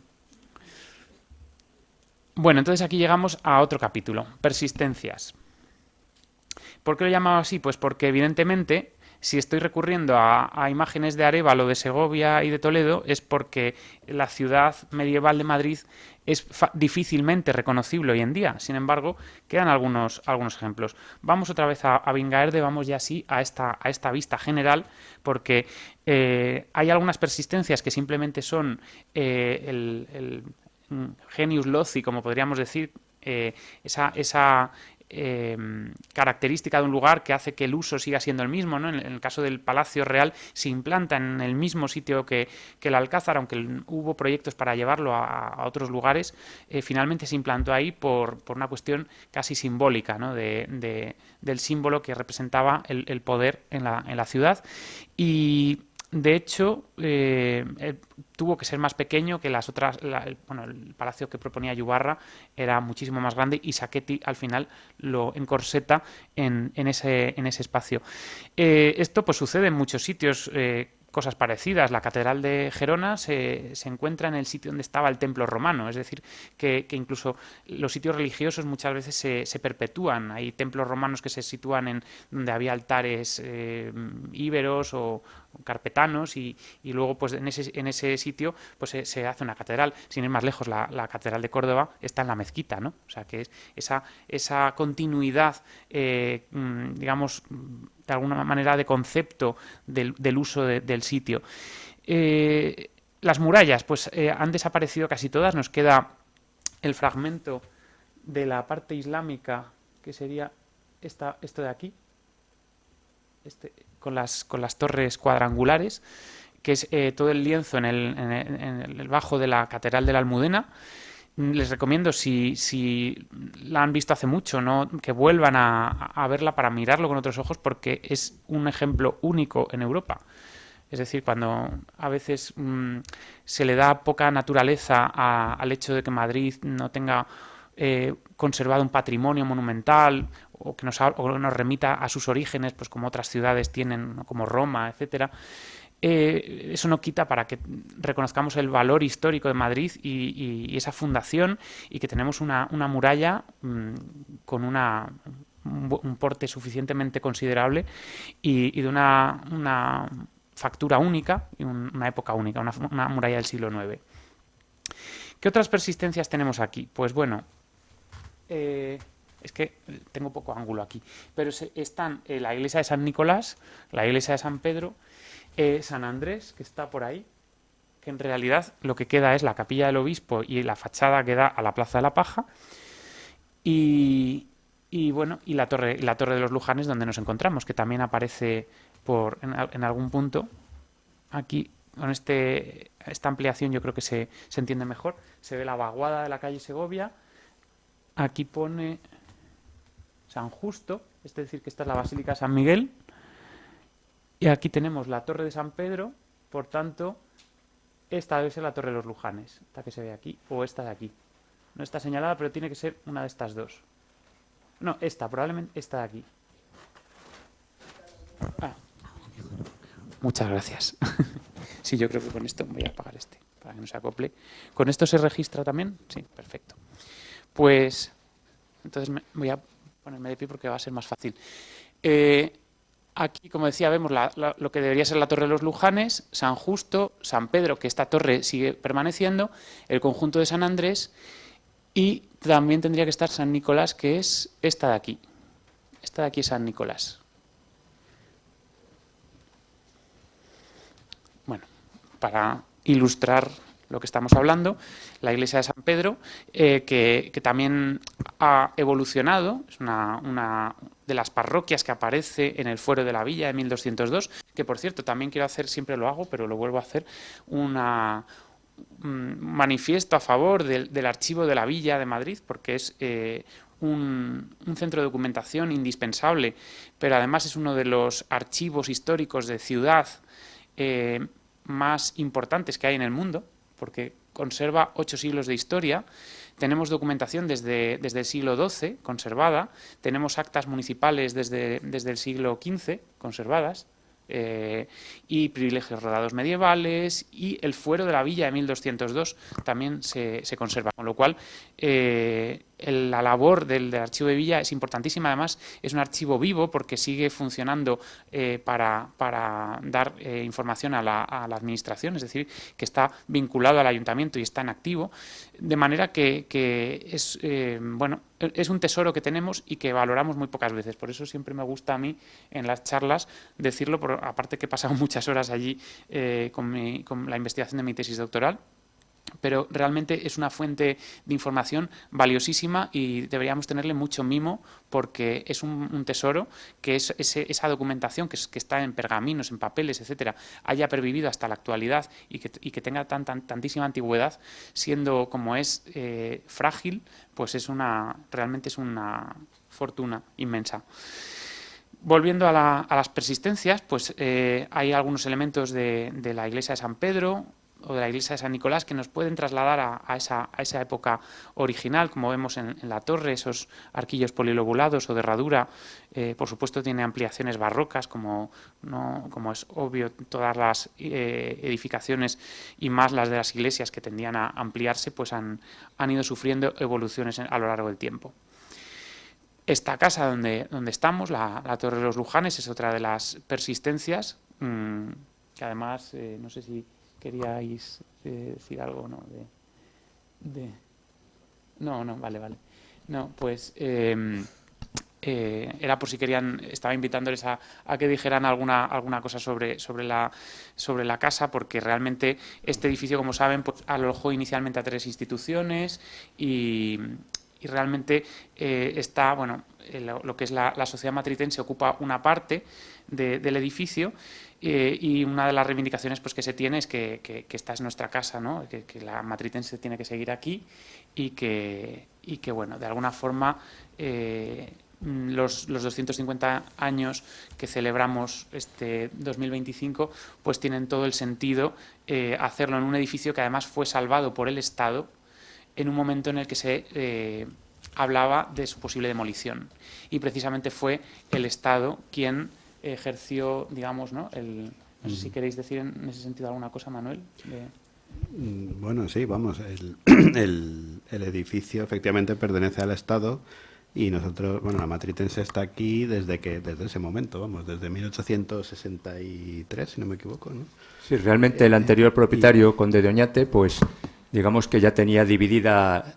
Bueno, entonces aquí llegamos a otro capítulo, persistencias. ¿Por qué lo he llamado así? Pues porque evidentemente, si estoy recurriendo a imágenes de Arévalo, de Segovia y de Toledo, es porque la ciudad medieval de Madrid es difícilmente reconocible hoy en día. Sin embargo, quedan algunos ejemplos. Vamos otra vez a Vingaerde, vamos ya así a esta vista general, porque hay algunas persistencias que simplemente son el genius loci, como podríamos decir, esa característica de un lugar que hace que el uso siga siendo el mismo, ¿no? En el caso del Palacio Real se implanta en el mismo sitio que el Alcázar, aunque hubo proyectos para llevarlo a otros lugares, finalmente se implantó ahí por una cuestión casi simbólica, ¿no? del símbolo que representaba el poder en la ciudad. Y de hecho, tuvo que ser más pequeño que las otras. El palacio que proponía Yubarra era muchísimo más grande, y Sacchetti al final lo encorseta en ese espacio. Esto pues sucede en muchos sitios. cosas parecidas. La Catedral de Gerona se encuentra en el sitio donde estaba el templo romano, es decir, que incluso los sitios religiosos muchas veces se perpetúan. Hay templos romanos que se sitúan en donde había altares íberos o carpetanos y luego pues en ese sitio pues se hace una catedral. Sin ir más lejos, la Catedral de Córdoba está en la mezquita, ¿no? O sea que es esa continuidad, digamos, de alguna manera de concepto del uso del sitio. Las murallas pues han desaparecido casi todas, nos queda el fragmento de la parte islámica que sería esto de aquí, con las torres cuadrangulares, que es todo el lienzo en el bajo de la Catedral de la Almudena. Les recomiendo, si la han visto hace mucho, ¿no?, que vuelvan a verla para mirarlo con otros ojos, porque es un ejemplo único en Europa. Es decir, cuando a veces se le da poca naturaleza al hecho de que Madrid no tenga conservado un patrimonio monumental o que nos remita a sus orígenes, pues como otras ciudades tienen, ¿no?, como Roma, etcétera. Eso no quita para que reconozcamos el valor histórico de Madrid y esa fundación, y que tenemos una muralla con un porte suficientemente considerable y de una factura única y una época única, una muralla del siglo IX. ¿Qué otras persistencias tenemos aquí? Pues bueno, es que tengo poco ángulo aquí, pero están la iglesia de San Nicolás, la iglesia de San Pedro, San Andrés, que está por ahí, que en realidad lo que queda es la capilla del obispo y la fachada que da a la Plaza de la Paja, y la torre de los Lujanes, donde nos encontramos, que también aparece en algún punto. Aquí, con esta ampliación, yo creo que se entiende mejor. Se ve la vaguada de la calle Segovia. Aquí pone San Justo, es decir, que esta es la Basílica de San Miguel. Y aquí tenemos la Torre de San Pedro, por tanto, esta debe ser la Torre de los Lujanes, esta que se ve aquí, o esta de aquí. No está señalada, pero tiene que ser una de estas dos. No, probablemente esta de aquí. Muchas gracias. Sí, yo creo que con esto voy a apagar para que no se acople. ¿Con esto se registra también? Sí, perfecto. Pues, entonces voy a ponerme de pie porque va a ser más fácil. Aquí, como decía, vemos lo que debería ser la Torre de los Lujanes, San Justo, San Pedro, que esta torre sigue permaneciendo, el conjunto de San Andrés, y también tendría que estar San Nicolás, que es esta de aquí. Esta de aquí es San Nicolás. Bueno, para ilustrar lo que estamos hablando, la iglesia de San Pedro, que también ha evolucionado, es una de las parroquias que aparece en el Fuero de la Villa de 1202, que por cierto también quiero hacer, siempre lo hago, pero lo vuelvo a hacer, un manifiesto a favor del archivo de la Villa de Madrid, porque es un centro de documentación indispensable, pero además es uno de los archivos históricos de ciudad más importantes que hay en el mundo, porque conserva 8 siglos de historia. Tenemos documentación desde el siglo XII conservada, tenemos actas municipales desde el siglo XV conservadas, y privilegios rodados medievales, y el fuero de la villa de 1202 también se conserva, con lo cual la labor del archivo de Villa es importantísima. Además es un archivo vivo porque sigue funcionando para dar información a la administración, es decir, que está vinculado al ayuntamiento y está en activo, de manera que es es un tesoro que tenemos y que valoramos muy pocas veces. Por eso siempre me gusta a mí en las charlas decirlo, aparte que he pasado muchas horas allí con la investigación de mi tesis doctoral, pero realmente es una fuente de información valiosísima y deberíamos tenerle mucho mimo, porque es un tesoro que esa documentación que está en pergaminos, en papeles, etcétera, haya pervivido hasta la actualidad y que tenga tantísima antigüedad, siendo como es frágil, pues realmente es una fortuna inmensa. Volviendo a las persistencias, pues hay algunos elementos de la iglesia de San Pedro, o de la iglesia de San Nicolás que nos pueden trasladar a esa época original, como vemos en la torre, esos arquillos polilobulados o de herradura. Por supuesto tiene ampliaciones barrocas, como es obvio, todas las edificaciones y más las de las iglesias que tendían a ampliarse, pues han ido sufriendo evoluciones a lo largo del tiempo. Esta casa donde estamos, la Torre de los Lujanes, es otra de las persistencias, que además, no sé si queríais decir algo, ¿no? No, vale. No, pues era por si querían, estaba invitándoles a que dijeran alguna cosa sobre la casa, porque realmente este edificio, como saben, pues alojó inicialmente a 3 instituciones y realmente está, bueno, lo que es la sociedad matritense ocupa una parte del edificio, y una de las reivindicaciones pues que se tiene es que esta es nuestra casa, ¿no? Que la matritense tiene que seguir aquí y que bueno, de alguna forma los 250 años que celebramos este 2025 pues tienen todo el sentido hacerlo en un edificio que además fue salvado por el Estado en un momento en el que se hablaba de su posible demolición, y precisamente fue el Estado quien ejerció, digamos, ¿no? No sé si queréis decir en ese sentido alguna cosa, Manuel. Bueno, sí, vamos, el edificio efectivamente pertenece al Estado y nosotros, bueno, la matritense está aquí desde ese momento, vamos, desde 1863, si no me equivoco, ¿no? Sí, realmente el anterior propietario, conde de Oñate, pues digamos que ya tenía dividida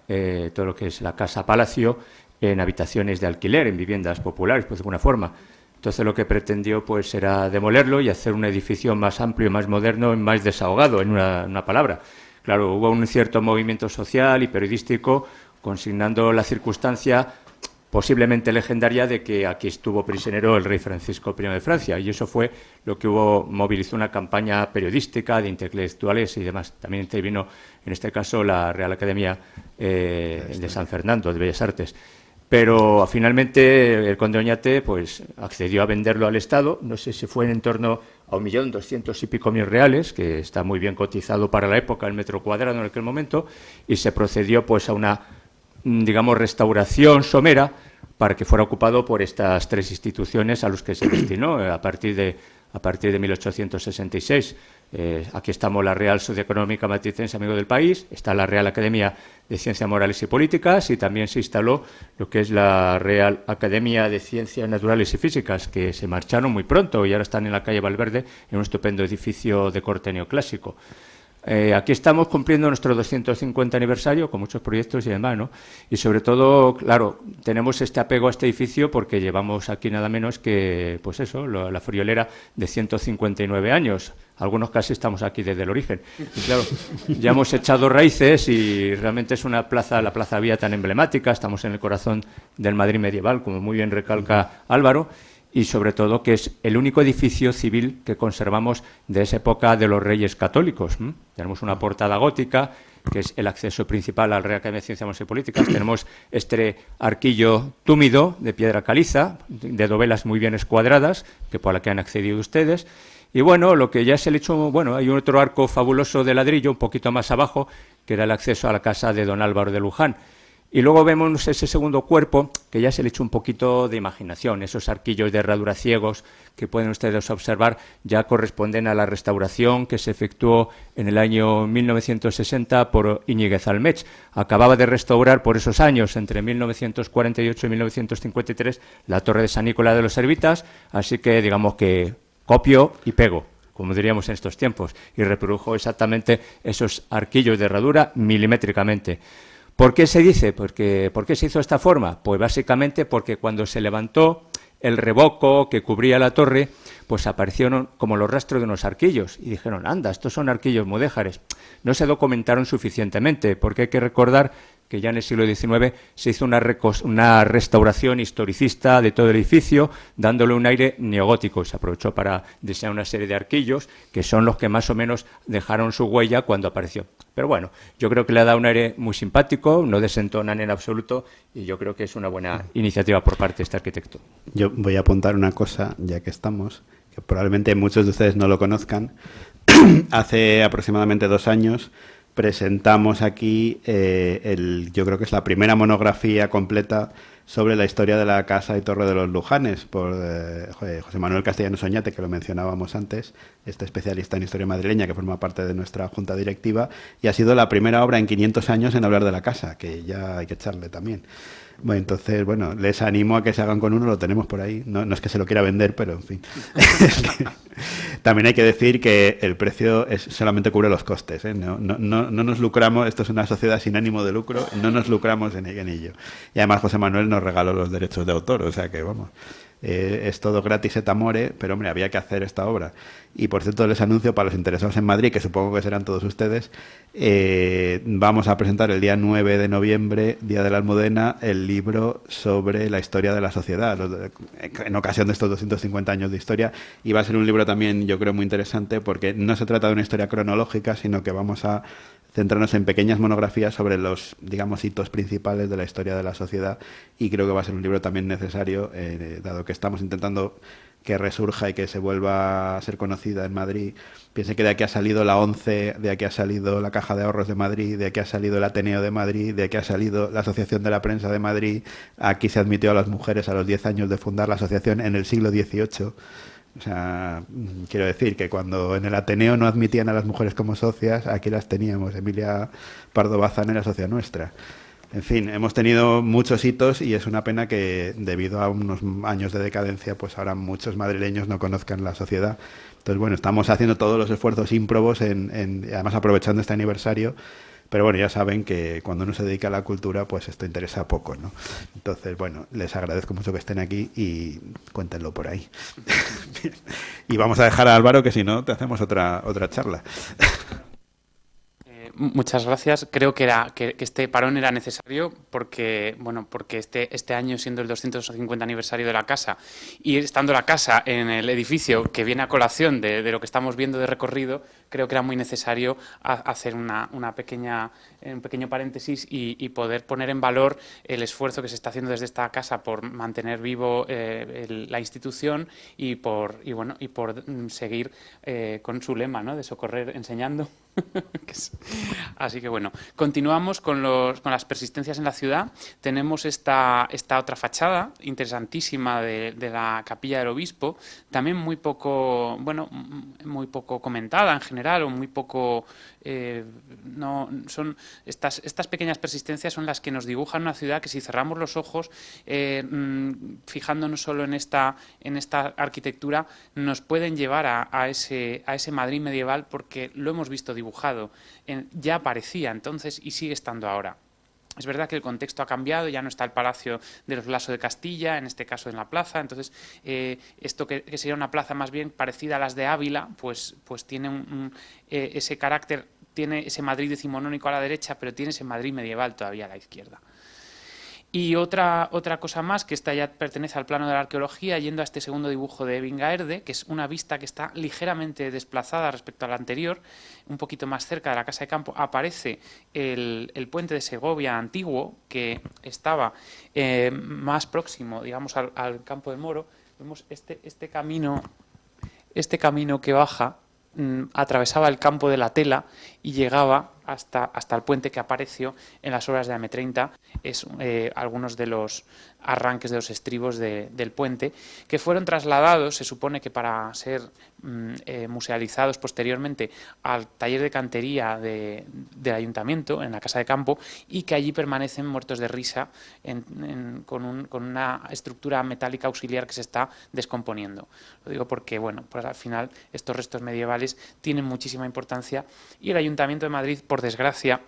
todo lo que es la casa-palacio en habitaciones de alquiler, en viviendas populares, pues de alguna forma. Entonces lo que pretendió pues era demolerlo y hacer un edificio más amplio, más moderno y más desahogado, en una palabra. Claro, hubo un cierto movimiento social y periodístico consignando la circunstancia posiblemente legendaria de que aquí estuvo prisionero el rey Francisco I de Francia, y eso fue lo que movilizó una campaña periodística de intelectuales y demás. También intervino, en este caso, la Real Academia de San Fernando, de Bellas Artes. Pero finalmente el conde Oñate pues accedió a venderlo al Estado, no sé si fue en torno a 1.200.000 y pico reales, que está muy bien cotizado para la época, el metro cuadrado en aquel momento, y se procedió pues a una, digamos, restauración somera para que fuera ocupado por estas 3 instituciones a los que se destinó a partir de 1866. Aquí estamos la Real Sociedad Económica Matritense Amigos del País, está la Real Academia de Ciencias Morales y Políticas, y también se instaló lo que es la Real Academia de Ciencias Naturales y Físicas, que se marcharon muy pronto y ahora están en la calle Valverde, en un estupendo edificio de corte neoclásico. Aquí estamos cumpliendo nuestro 250 aniversario con muchos proyectos y demás, ¿no? Y sobre todo, claro, tenemos este apego a este edificio porque llevamos aquí nada menos que, pues eso, la friolera de 159 años. Algunos casi estamos aquí desde el origen. Y claro, ya hemos echado raíces y realmente es una plaza, la Plaza Vía, tan emblemática. Estamos en el corazón del Madrid medieval, como muy bien recalca Álvaro. Y sobre todo que es el único edificio civil que conservamos de esa época de los Reyes Católicos. Tenemos una portada gótica, que es el acceso principal al Real Academia de Ciencias Morales y Políticas. Tenemos este arquillo túmido de piedra caliza, de dovelas muy bien escuadradas, que por la que han accedido ustedes. Y bueno, lo que ya se le echó, bueno, hay otro arco fabuloso de ladrillo, un poquito más abajo, que era el acceso a la casa de don Álvaro de Luján. Y luego vemos ese segundo cuerpo que ya se le echó un poquito de imaginación. Esos arquillos de herradura ciegos que pueden ustedes observar ya corresponden a la restauración que se efectuó en el año 1960 por Íñiguez Almech. Acababa de restaurar por esos años, entre 1948 y 1953, la Torre de San Nicolás de los Servitas, así que digamos que copio y pego, como diríamos en estos tiempos, y reprodujo exactamente esos arquillos de herradura milimétricamente. ¿Por qué se dice? ¿Por qué se hizo de esta forma? Pues básicamente porque cuando se levantó el revoco que cubría la torre, pues aparecieron como los rastros de unos arquillos y dijeron, anda, estos son arquillos mudéjares. No se documentaron suficientemente, porque hay que recordar que ya en el siglo XIX se hizo una restauración historicista de todo el edificio, dándole un aire neogótico. Se aprovechó para diseñar una serie de arquillos que son los que más o menos dejaron su huella cuando apareció. Pero bueno, yo creo que le ha dado un aire muy simpático, no desentonan en absoluto, y yo creo que es una buena iniciativa por parte de este arquitecto. Yo voy a apuntar una cosa, ya que estamos, que probablemente muchos de ustedes no lo conozcan, hace aproximadamente 2 años presentamos aquí, yo creo que es la primera monografía completa sobre la historia de la Casa y Torre de los Lujanes, por José Manuel Castellanos Oñate, que lo mencionábamos antes, este especialista en historia madrileña que forma parte de nuestra junta directiva, y ha sido la primera obra en 500 años en hablar de la casa, que ya hay que echarle también. Bueno, entonces, bueno, les animo a que se hagan con uno, lo tenemos por ahí. No, no es que se lo quiera vender, pero en fin. También hay que decir que el precio solamente cubre los costes, ¿eh? No nos lucramos, esto es una sociedad sin ánimo de lucro, no nos lucramos en ello. Y además José Manuel nos regaló los derechos de autor, o sea que vamos. Es todo gratis et amore, pero hombre, había que hacer esta obra. Y por cierto, les anuncio para los interesados en Madrid, que supongo que serán todos ustedes, vamos a presentar el día 9 de noviembre, Día de la Almudena, el libro sobre la historia de la sociedad, en ocasión de estos 250 años de historia. Y va a ser un libro también, yo creo, muy interesante, porque no se trata de una historia cronológica, sino que vamos a centrarnos en pequeñas monografías sobre los, digamos, hitos principales de la historia de la sociedad, y creo que va a ser un libro también necesario, dado que estamos intentando que resurja y que se vuelva a ser conocida en Madrid. Piense que de aquí ha salido la ONCE, de aquí ha salido la Caja de Ahorros de Madrid, de aquí ha salido el Ateneo de Madrid, de aquí ha salido la Asociación de la Prensa de Madrid. Aquí se admitió a las mujeres a los 10 años de fundar la asociación en el siglo XVIII. O sea, quiero decir que cuando en el Ateneo no admitían a las mujeres como socias, aquí las teníamos. Emilia Pardo Bazán era socia nuestra. En fin, hemos tenido muchos hitos y es una pena que debido a unos años de decadencia, pues ahora muchos madrileños no conozcan la sociedad. Entonces, bueno, estamos haciendo todos los esfuerzos ímprobos además aprovechando este aniversario. Pero bueno, ya saben que cuando uno se dedica a la cultura, pues esto interesa poco, ¿no? Entonces, bueno, les agradezco mucho que estén aquí y cuéntenlo por ahí. Y vamos a dejar a Álvaro, que si no, te hacemos otra charla. Muchas gracias. Creo que este parón era necesario porque, bueno, porque este año, siendo el 250 aniversario de la casa y estando la casa en el edificio que viene a colación de lo que estamos viendo de recorrido, creo que era muy necesario hacer un pequeño paréntesis y poder poner en valor el esfuerzo que se está haciendo desde esta casa por mantener vivo la institución y por seguir con su lema, ¿no?, de socorrer enseñando. Así que bueno, continuamos con las persistencias en la ciudad. Tenemos esta otra fachada interesantísima de la Capilla del Obispo, también muy poco comentada en general, o muy poco no son estas pequeñas persistencias son las que nos dibujan una ciudad que, si cerramos los ojos, fijándonos solo en esta arquitectura, nos pueden llevar a ese Madrid medieval, porque lo hemos visto dibujado, ya aparecía entonces y sigue estando ahora. Es verdad que el contexto ha cambiado, ya no está el Palacio de los Lasso de Castilla, en este caso en la plaza. Entonces, esto que sería una plaza más bien parecida a las de Ávila, pues tiene ese carácter, tiene ese Madrid decimonónico a la derecha, pero tiene ese Madrid medieval todavía a la izquierda. Y otra cosa más, que esta ya pertenece al plano de la arqueología, yendo a este segundo dibujo de Bingaerde, que es una vista que está ligeramente desplazada respecto a la anterior, un poquito más cerca de la Casa de Campo, aparece el puente de Segovia antiguo, que estaba más próximo, digamos, al Campo de Moro. Vemos este camino que baja, atravesaba el campo de la Tela y llegaba hasta el puente que apareció en las obras de AM30. Es algunos de los arranques de los estribos del puente, que fueron trasladados, se supone que para ser musealizados posteriormente al taller de cantería del ayuntamiento, en la Casa de Campo, y que allí permanecen muertos de risa con una estructura metálica auxiliar que se está descomponiendo. Lo digo porque, bueno, pues al final estos restos medievales tienen muchísima importancia, y el Ayuntamiento de Madrid, por desgracia,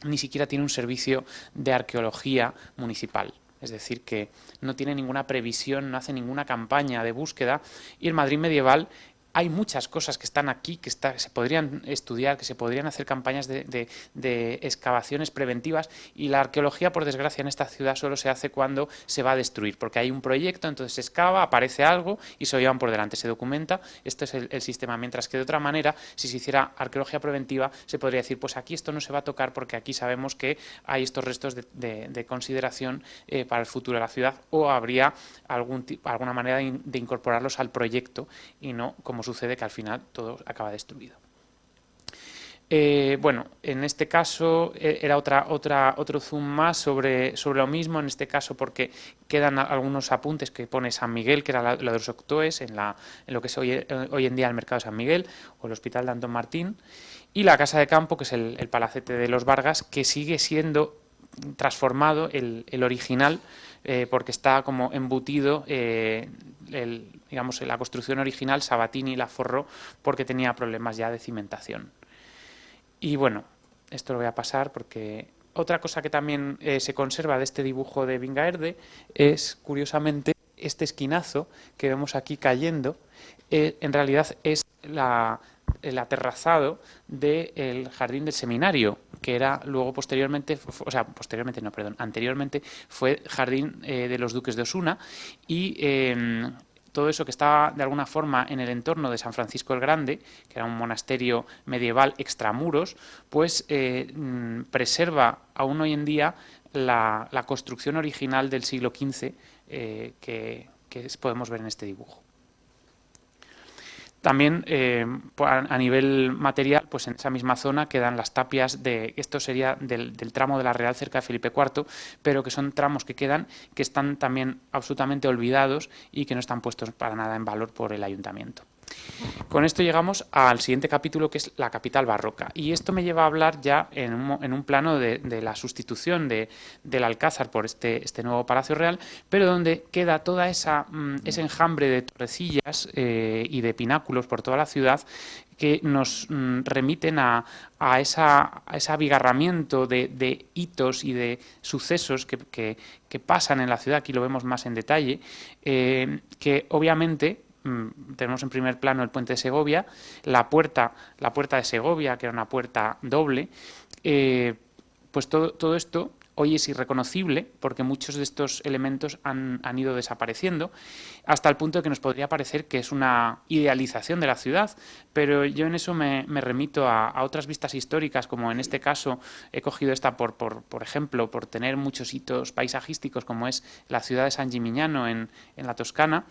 ni siquiera tiene un servicio de arqueología municipal. Es decir, que no tiene ninguna previsión, no hace ninguna campaña de búsqueda, y el Madrid medieval, hay muchas cosas que están aquí, que se podrían estudiar, que se podrían hacer campañas de excavaciones preventivas, y la arqueología, por desgracia, en esta ciudad solo se hace cuando se va a destruir, porque hay un proyecto, entonces se excava, aparece algo y se lo llevan por delante, se documenta. Esto es el sistema, mientras que de otra manera, si se hiciera arqueología preventiva, se podría decir, pues aquí esto no se va a tocar porque aquí sabemos que hay estos restos de consideración para el futuro de la ciudad, o habría alguna manera de incorporarlos al proyecto, y no como sucede, que al final todo acaba destruido. Bueno, en este caso era otro zoom más sobre lo mismo, en este caso porque quedan algunos apuntes que pone San Miguel, que era la de los Octoes, en lo que es hoy en día el Mercado de San Miguel o el Hospital de Antón Martín, y la Casa de Campo, que es el Palacete de los Vargas, que sigue siendo transformado el original, porque está como embutido digamos, la construcción original, Sabatini la forró porque tenía problemas ya de cimentación. Y bueno, esto lo voy a pasar porque otra cosa que también se conserva de este dibujo de Vingaerde es, curiosamente, este esquinazo que vemos aquí cayendo, en realidad es el aterrazado del jardín del seminario, que era luego anteriormente fue jardín de los duques de Osuna, y todo eso que estaba de alguna forma en el entorno de San Francisco el Grande, que era un monasterio medieval extramuros, pues preserva aún hoy en día la construcción original del siglo XV que podemos ver en este dibujo. También a nivel material, pues en esa misma zona quedan las tapias esto sería del tramo de la Real cerca de Felipe IV, pero que son tramos que quedan, que están también absolutamente olvidados y que no están puestos para nada en valor por el ayuntamiento. Con esto llegamos al siguiente capítulo, que es la capital barroca, y esto me lleva a hablar ya en un plano de la sustitución del Alcázar por este nuevo Palacio Real, pero donde queda toda ese enjambre de torrecillas y de pináculos por toda la ciudad que nos remiten a ese abigarramiento de hitos y de sucesos que pasan en la ciudad. Aquí lo vemos más en detalle, que obviamente tenemos en primer plano el puente de Segovia, la puerta de Segovia, que era una puerta doble, pues todo esto hoy es irreconocible porque muchos de estos elementos han ido desapareciendo, hasta el punto de que nos podría parecer que es una idealización de la ciudad, pero yo en eso me remito a otras vistas históricas, como en este caso he cogido esta por ejemplo, por tener muchos hitos paisajísticos, como es la ciudad de San Gimignano en la Toscana,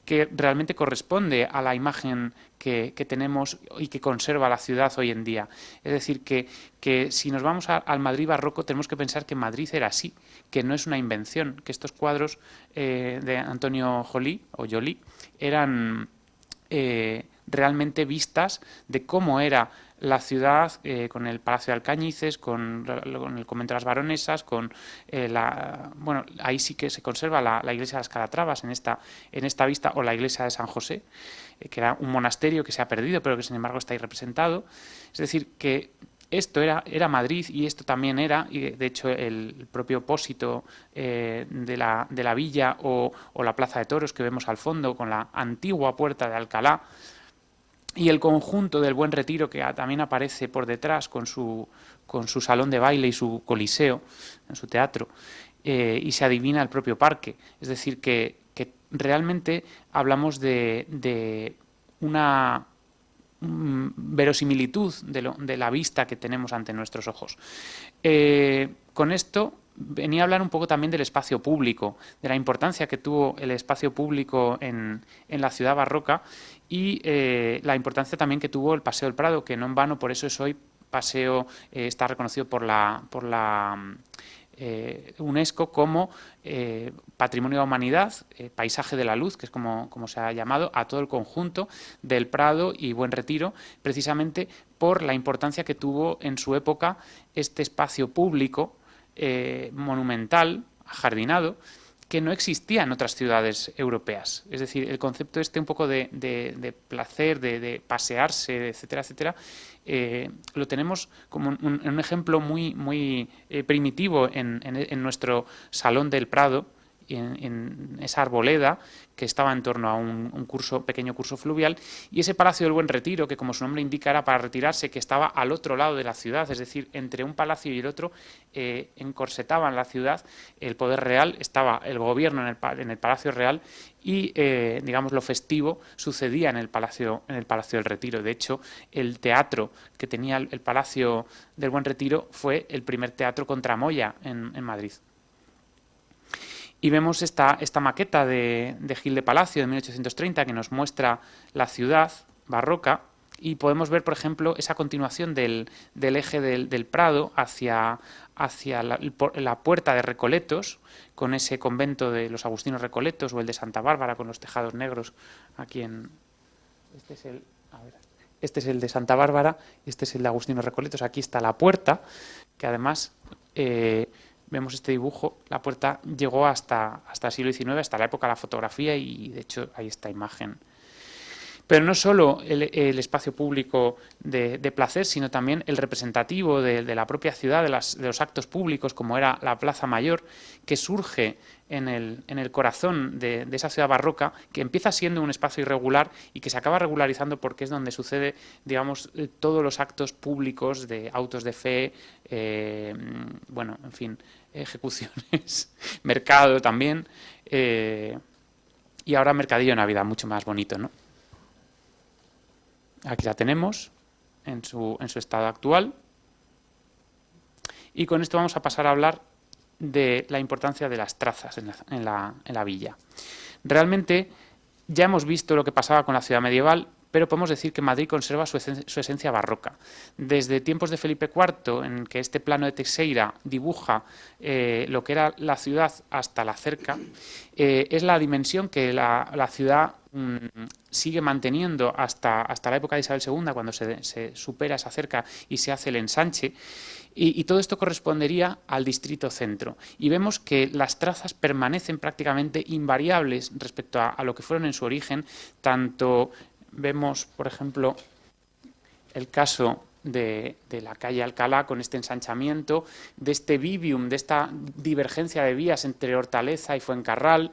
que realmente corresponde a la imagen que tenemos y que conserva la ciudad hoy en día. Es decir, que si nos vamos al Madrid barroco tenemos que pensar que Madrid era así, que no es una invención, que estos cuadros de Antonio Joly eran realmente vistas de cómo era la ciudad, con el Palacio de Alcañices, con el convento de las Baronesas, bueno, ahí sí que se conserva la iglesia de las Calatravas en esta vista, o la iglesia de San José, que era un monasterio que se ha perdido, pero que sin embargo está ahí representado. Es decir, que esto era Madrid, y esto también era, y de hecho el propio Pósito de la villa o la Plaza de Toros que vemos al fondo, con la antigua puerta de Alcalá, y el conjunto del Buen Retiro, que también aparece por detrás con su salón de baile y su coliseo, en su teatro, y se adivina el propio parque. Es decir, que realmente hablamos de una verosimilitud de la vista que tenemos ante nuestros ojos. Con esto venía a hablar un poco también del espacio público, de la importancia que tuvo el espacio público en la ciudad barroca, y la importancia también que tuvo el Paseo del Prado, que no en vano por eso es hoy paseo, está reconocido por la UNESCO como Patrimonio de la Humanidad, Paisaje de la Luz, que es como se ha llamado a todo el conjunto del Prado y Buen Retiro, precisamente por la importancia que tuvo en su época este espacio público monumental, ajardinado, que no existía en otras ciudades europeas. Es decir, el concepto un poco de placer, de pasearse, etcétera, etcétera, lo tenemos como un ejemplo muy primitivo en nuestro Salón del Prado, en esa arboleda que estaba en torno a un pequeño curso fluvial, y ese Palacio del Buen Retiro, que como su nombre indica era para retirarse, que estaba al otro lado de la ciudad, es decir, entre un palacio y el otro encorsetaban la ciudad, el poder real, estaba el gobierno en el Palacio Real, y digamos lo festivo sucedía en el Palacio del Retiro. De hecho, el teatro que tenía el Palacio del Buen Retiro fue el primer teatro con tramoya en Madrid. Y vemos esta maqueta de Gil de Palacio de 1830 que nos muestra la ciudad barroca y podemos ver, por ejemplo, esa continuación del eje del Prado hacia la puerta de Recoletos, con ese convento de los agustinos Recoletos, o el de Santa Bárbara con los tejados negros aquí en... Este es el de Santa Bárbara, este es el de Agustinos Recoletos. Aquí está la puerta, que además vemos este dibujo. La puerta llegó hasta el siglo XIX, hasta la época de la fotografía, y de hecho hay esta imagen. Pero no solo el espacio público de placer, sino también el representativo de la propia ciudad, de los actos públicos, como era la Plaza Mayor, que surge en el corazón de esa ciudad barroca, que empieza siendo un espacio irregular y que se acaba regularizando porque es donde sucede, digamos, todos los actos públicos de autos de fe, bueno, en fin, ejecuciones, mercado también, y ahora mercadillo de Navidad, mucho más bonito, ¿no? Aquí la tenemos en su estado actual. Y con esto vamos a pasar a hablar de la importancia de las trazas en la villa. Realmente ya hemos visto lo que pasaba con la ciudad medieval, pero podemos decir que Madrid conserva su esencia barroca. Desde tiempos de Felipe IV, en que este plano de Teixeira dibuja lo que era la ciudad hasta la cerca, es la dimensión que la ciudad sigue manteniendo hasta la época de Isabel II, cuando se supera esa cerca y se hace el ensanche. Y todo esto correspondería al distrito centro. Y vemos que las trazas permanecen prácticamente invariables respecto a lo que fueron en su origen. Tanto vemos, por ejemplo, el caso de la calle Alcalá con este ensanchamiento, de este vivium, de esta divergencia de vías entre Hortaleza y Fuencarral.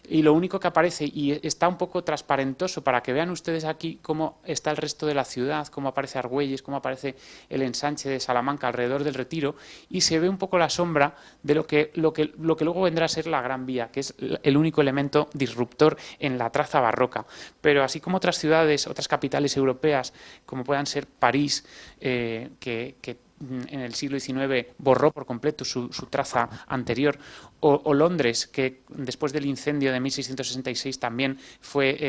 Y lo único que aparece, y está un poco transparentoso para que vean ustedes aquí cómo está el resto de la ciudad, cómo aparece Argüelles, cómo aparece el ensanche de Salamanca alrededor del Retiro, y se ve un poco la sombra de lo que luego vendrá a ser la Gran Vía, que es el único elemento disruptor en la traza barroca. Pero así como otras ciudades, otras capitales europeas, como puedan ser París, que en el siglo XIX borró por completo su traza anterior, o Londres, que después del incendio de 1666 también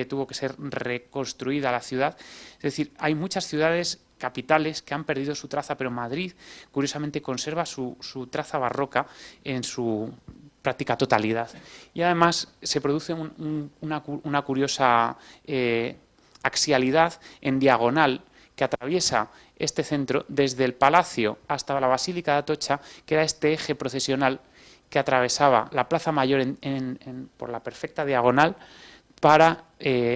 tuvo que ser reconstruida la ciudad. Es decir, hay muchas ciudades capitales que han perdido su traza, pero Madrid, curiosamente, conserva su traza barroca en su práctica totalidad. Y además se produce una curiosa axialidad en diagonal que atraviesa este centro desde el Palacio hasta la Basílica de Atocha, que era este eje procesional que atravesaba la Plaza Mayor por la perfecta diagonal para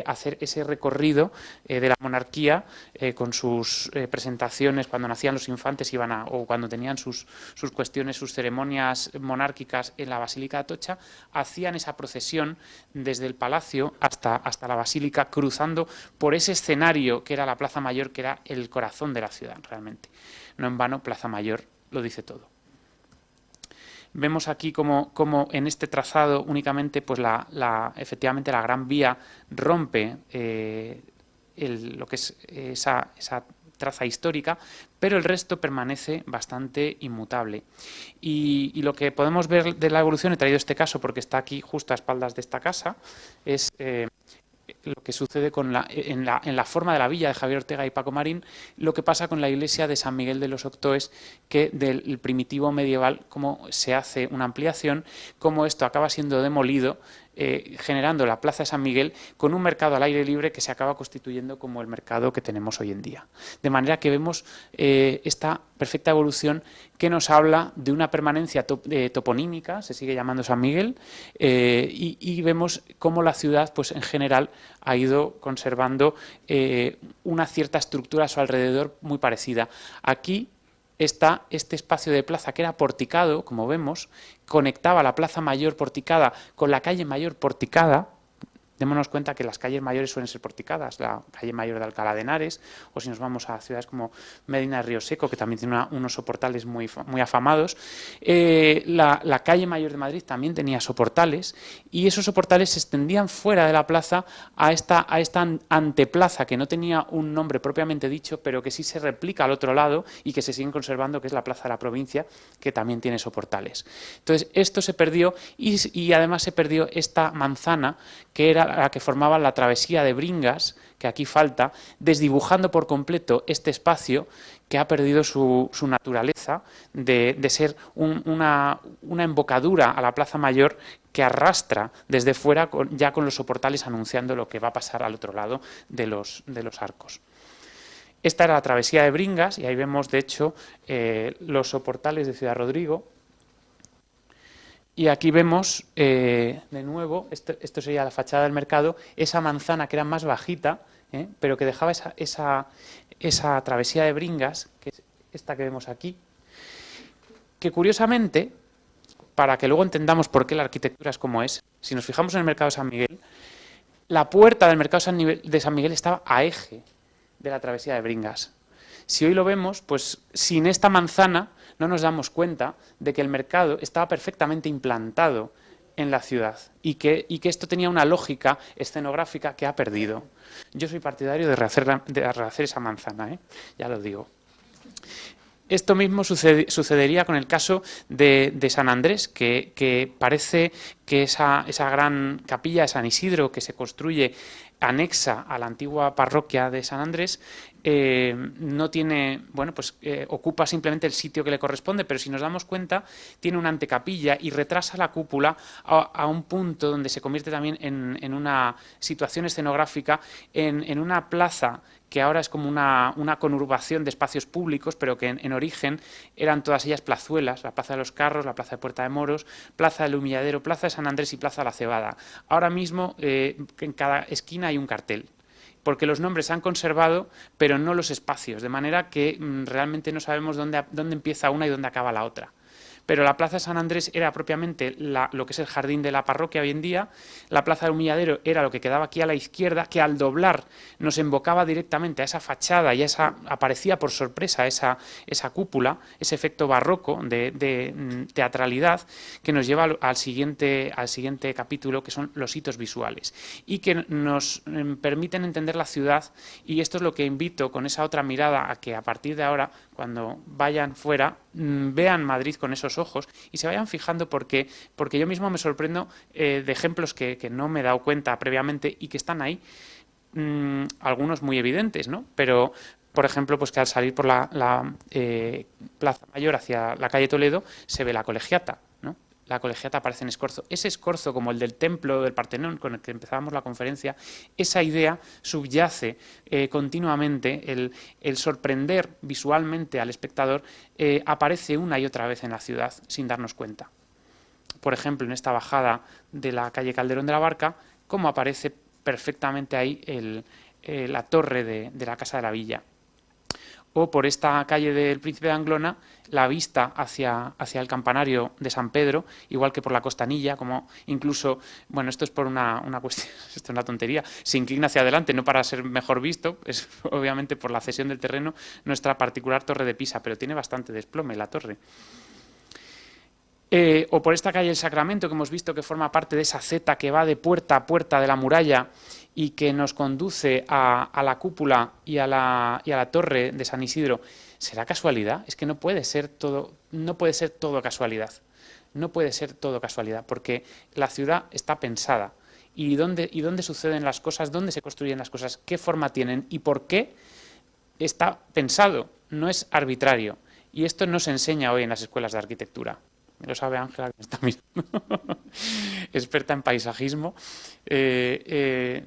hacer ese recorrido de la monarquía con sus presentaciones cuando nacían los infantes o cuando tenían sus cuestiones, sus ceremonias monárquicas en la Basílica de Atocha, hacían esa procesión desde el Palacio hasta la Basílica, cruzando por ese escenario que era la Plaza Mayor, que era el corazón de la ciudad realmente. No en vano, Plaza Mayor lo dice todo. Vemos aquí como en este trazado únicamente pues efectivamente la Gran Vía rompe lo que es esa traza histórica, pero el resto permanece bastante inmutable. Y lo que podemos ver de la evolución, he traído este caso porque está aquí justo a espaldas de esta casa, es lo que sucede en la forma de la villa de Javier Ortega y Paco Marín, lo que pasa con la iglesia de San Miguel de los Octoes, que del primitivo medieval, cómo se hace una ampliación, cómo esto acaba siendo demolido, generando la Plaza de San Miguel con un mercado al aire libre que se acaba constituyendo como el mercado que tenemos hoy en día. De manera que vemos esta perfecta evolución que nos habla de una permanencia toponímica, se sigue llamando San Miguel, y vemos cómo la ciudad, pues en general, ha ido conservando una cierta estructura a su alrededor muy parecida. Aquí está este espacio de plaza que era porticado, como vemos, conectaba la Plaza Mayor porticada con la calle Mayor porticada. Démonos cuenta que las calles mayores suelen ser porticadas, la calle Mayor de Alcalá de Henares, o si nos vamos a ciudades como Medina de Río Seco, que también tiene unos soportales muy afamados. La calle Mayor de Madrid también tenía soportales, y esos soportales se extendían fuera de la plaza a esta anteplaza, que no tenía un nombre propiamente dicho, pero que sí se replica al otro lado y que se siguen conservando, que es la Plaza de la Provincia, que también tiene soportales. Entonces, esto se perdió y además se perdió esta manzana, que era era la que formaba la travesía de Bringas, que aquí falta, desdibujando por completo este espacio que ha perdido su naturaleza de ser una embocadura a la Plaza Mayor que arrastra desde fuera ya con los soportales anunciando lo que va a pasar al otro lado de los arcos. Esta era la travesía de Bringas y ahí vemos, de hecho, los soportales de Ciudad Rodrigo. Y aquí vemos, de nuevo, esto sería la fachada del mercado, esa manzana que era más bajita, pero que dejaba esa travesía de Bringas, que es esta que vemos aquí, que curiosamente, para que luego entendamos por qué la arquitectura es como es, si nos fijamos en el mercado de San Miguel, la puerta del mercado de San Miguel estaba a eje de la travesía de Bringas. Si hoy lo vemos, pues sin esta manzana no nos damos cuenta de que el mercado estaba perfectamente implantado en la ciudad y que esto tenía una lógica escenográfica que ha perdido. Yo soy partidario de rehacer esa manzana, ya lo digo. Esto mismo sucedería con el caso de San Andrés, que parece que esa gran capilla de San Isidro que se construye anexa a la antigua parroquia de San Andrés, no tiene, ocupa simplemente el sitio que le corresponde, pero si nos damos cuenta, tiene una antecapilla y retrasa la cúpula a un punto donde se convierte también en una situación escenográfica, en una plaza que ahora es como una conurbación de espacios públicos, pero que en origen eran todas ellas plazuelas, la Plaza de los Carros, la Plaza de Puerta de Moros, Plaza del Humilladero, Plaza de San Andrés y Plaza de la Cebada. Ahora mismo en cada esquina hay un cartel, porque los nombres se han conservado, pero no los espacios, de manera que realmente no sabemos dónde empieza una y dónde acaba la otra. Pero la Plaza de San Andrés era propiamente lo que es el jardín de la parroquia hoy en día, la Plaza del Humilladero era lo que quedaba aquí a la izquierda, que al doblar nos embocaba directamente a esa fachada y aparecía por sorpresa esa cúpula, ese efecto barroco de teatralidad que nos lleva al siguiente capítulo, que son los hitos visuales, y que nos permiten entender la ciudad, y esto es lo que invito con esa otra mirada a que a partir de ahora, cuando vayan fuera, vean Madrid con esos ojos y se vayan fijando porque yo mismo me sorprendo de ejemplos que no me he dado cuenta previamente y que están ahí, algunos muy evidentes, ¿no? Pero, por ejemplo, pues que al salir por la Plaza Mayor hacia la calle Toledo se ve la Colegiata, ¿no? La Colegiata aparece en Escorzo. Ese Escorzo, como el del templo del Partenón con el que empezábamos la conferencia, esa idea subyace continuamente, el sorprender visualmente al espectador aparece una y otra vez en la ciudad sin darnos cuenta. Por ejemplo, en esta bajada de la calle Calderón de la Barca, cómo aparece perfectamente ahí la torre de la Casa de la Villa. O por esta calle del Príncipe de Anglona, la vista hacia el campanario de San Pedro, igual que por la Costanilla, como incluso, bueno, esto es por una cuestión, esto es una tontería, se inclina hacia adelante, no para ser mejor visto, es obviamente por la cesión del terreno, nuestra particular torre de Pisa, pero tiene bastante desplome la torre. O por esta calle del Sacramento, que hemos visto que forma parte de esa zeta que va de puerta a puerta de la muralla y que nos conduce a la cúpula y a la torre de San Isidro. ¿Será casualidad? Es que no puede ser todo casualidad. No puede ser todo casualidad, porque la ciudad está pensada. ¿Y dónde suceden las cosas? ¿Dónde se construyen las cosas? ¿Qué forma tienen? ¿Y por qué está pensado? No es arbitrario. Y esto no se enseña hoy en las escuelas de arquitectura. Lo sabe Ángela, que me está mirando, experta en paisajismo.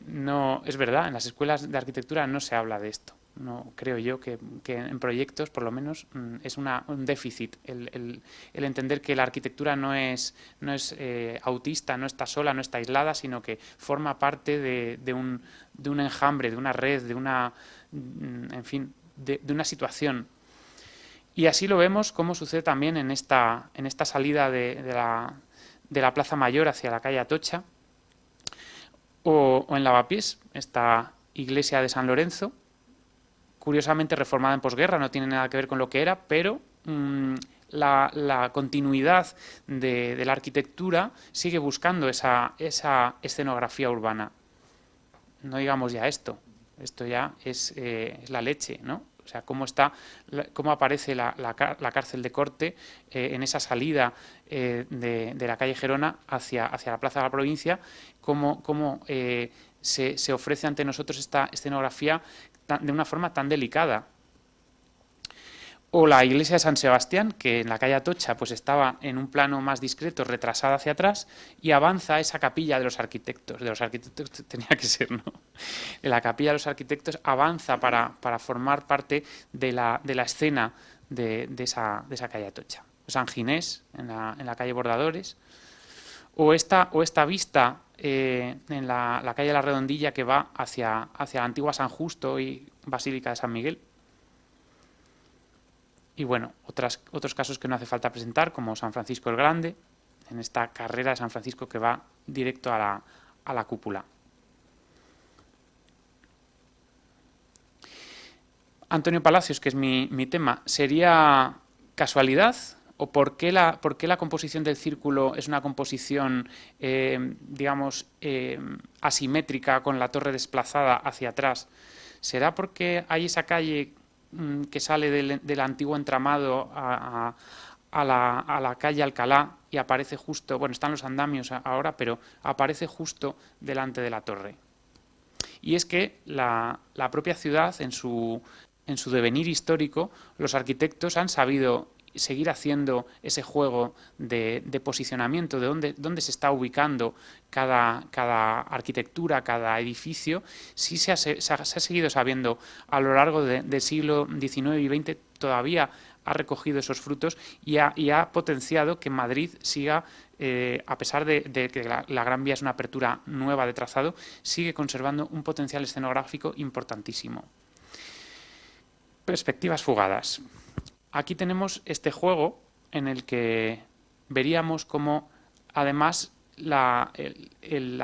No, es verdad, en las escuelas de arquitectura no se habla de esto. No creo yo que en proyectos, por lo menos, es un déficit el entender que la arquitectura no es autista, no está sola, no está aislada, sino que forma parte de un enjambre, de una red, de una situación. Y así lo vemos como sucede también en esta salida de la Plaza Mayor hacia la calle Atocha, o en Lavapiés, esta iglesia de San Lorenzo, curiosamente reformada en posguerra, no tiene nada que ver con lo que era, pero la continuidad de la arquitectura sigue buscando esa escenografía urbana. No digamos ya esto ya es la leche, ¿no? O sea, cómo aparece la cárcel de Corte en esa salida de la calle Gerona hacia la Plaza de la Provincia, cómo se ofrece ante nosotros esta escenografía de una forma tan delicada. O la iglesia de San Sebastián, que en la calle Atocha pues estaba en un plano más discreto, retrasada hacia atrás, y avanza esa capilla de los arquitectos tenía que ser, ¿no? La capilla de los arquitectos avanza para formar parte de la escena de esa calle Atocha. San Ginés, en la calle Bordadores, o esta vista en la calle de la Redondilla, que va hacia la antigua San Justo y Basílica de San Miguel. Y bueno, otros casos que no hace falta presentar, como San Francisco el Grande, en esta carrera de San Francisco que va directo a la cúpula. Antonio Palacios, que es mi tema, ¿sería casualidad? ¿O por qué la composición del círculo es una composición, digamos, asimétrica, con la torre desplazada hacia atrás? ¿Será porque hay esa calle que sale del antiguo entramado a la calle Alcalá y aparece justo, bueno, están los andamios ahora, pero aparece justo delante de la torre? Y es que la propia ciudad, en su devenir histórico, los arquitectos han sabido seguir haciendo ese juego de posicionamiento, de dónde se está ubicando cada arquitectura, cada edificio. Sí se ha seguido sabiendo a lo largo del siglo XIX y XX, todavía ha recogido esos frutos y ha potenciado que Madrid siga, a pesar de que la Gran Vía es una apertura nueva de trazado, sigue conservando un potencial escenográfico importantísimo. Perspectivas fugadas. Aquí tenemos este juego en el que veríamos cómo, además, la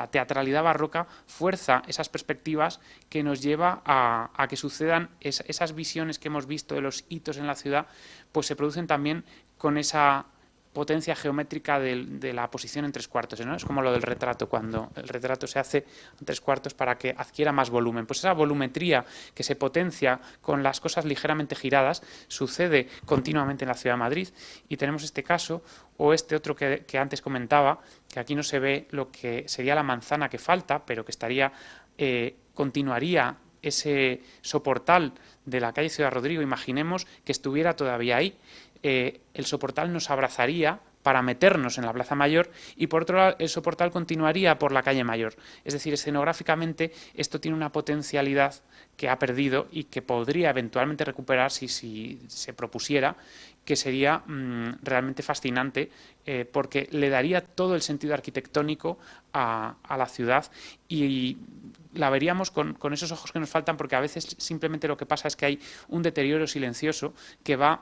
teatralidad barroca fuerza esas perspectivas que nos lleva a que sucedan esas visiones que hemos visto de los hitos en la ciudad, pues se producen también con esa potencia geométrica de la posición en tres cuartos, ¿no? Es como lo del retrato, cuando el retrato se hace en tres cuartos para que adquiera más volumen. Pues esa volumetría que se potencia con las cosas ligeramente giradas sucede continuamente en la ciudad de Madrid, y tenemos este caso, o este otro que antes comentaba, que aquí no se ve lo que sería la manzana que falta, pero que continuaría ese soportal de la calle Ciudad Rodrigo. Imaginemos que estuviera todavía ahí. El soportal nos abrazaría para meternos en la Plaza Mayor, y por otro lado el soportal continuaría por la calle Mayor. Es decir, escenográficamente esto tiene una potencialidad que ha perdido y que podría eventualmente recuperar si se propusiera, que sería realmente fascinante, porque le daría todo el sentido arquitectónico a la ciudad, y la veríamos con esos ojos que nos faltan, porque a veces simplemente lo que pasa es que hay un deterioro silencioso que va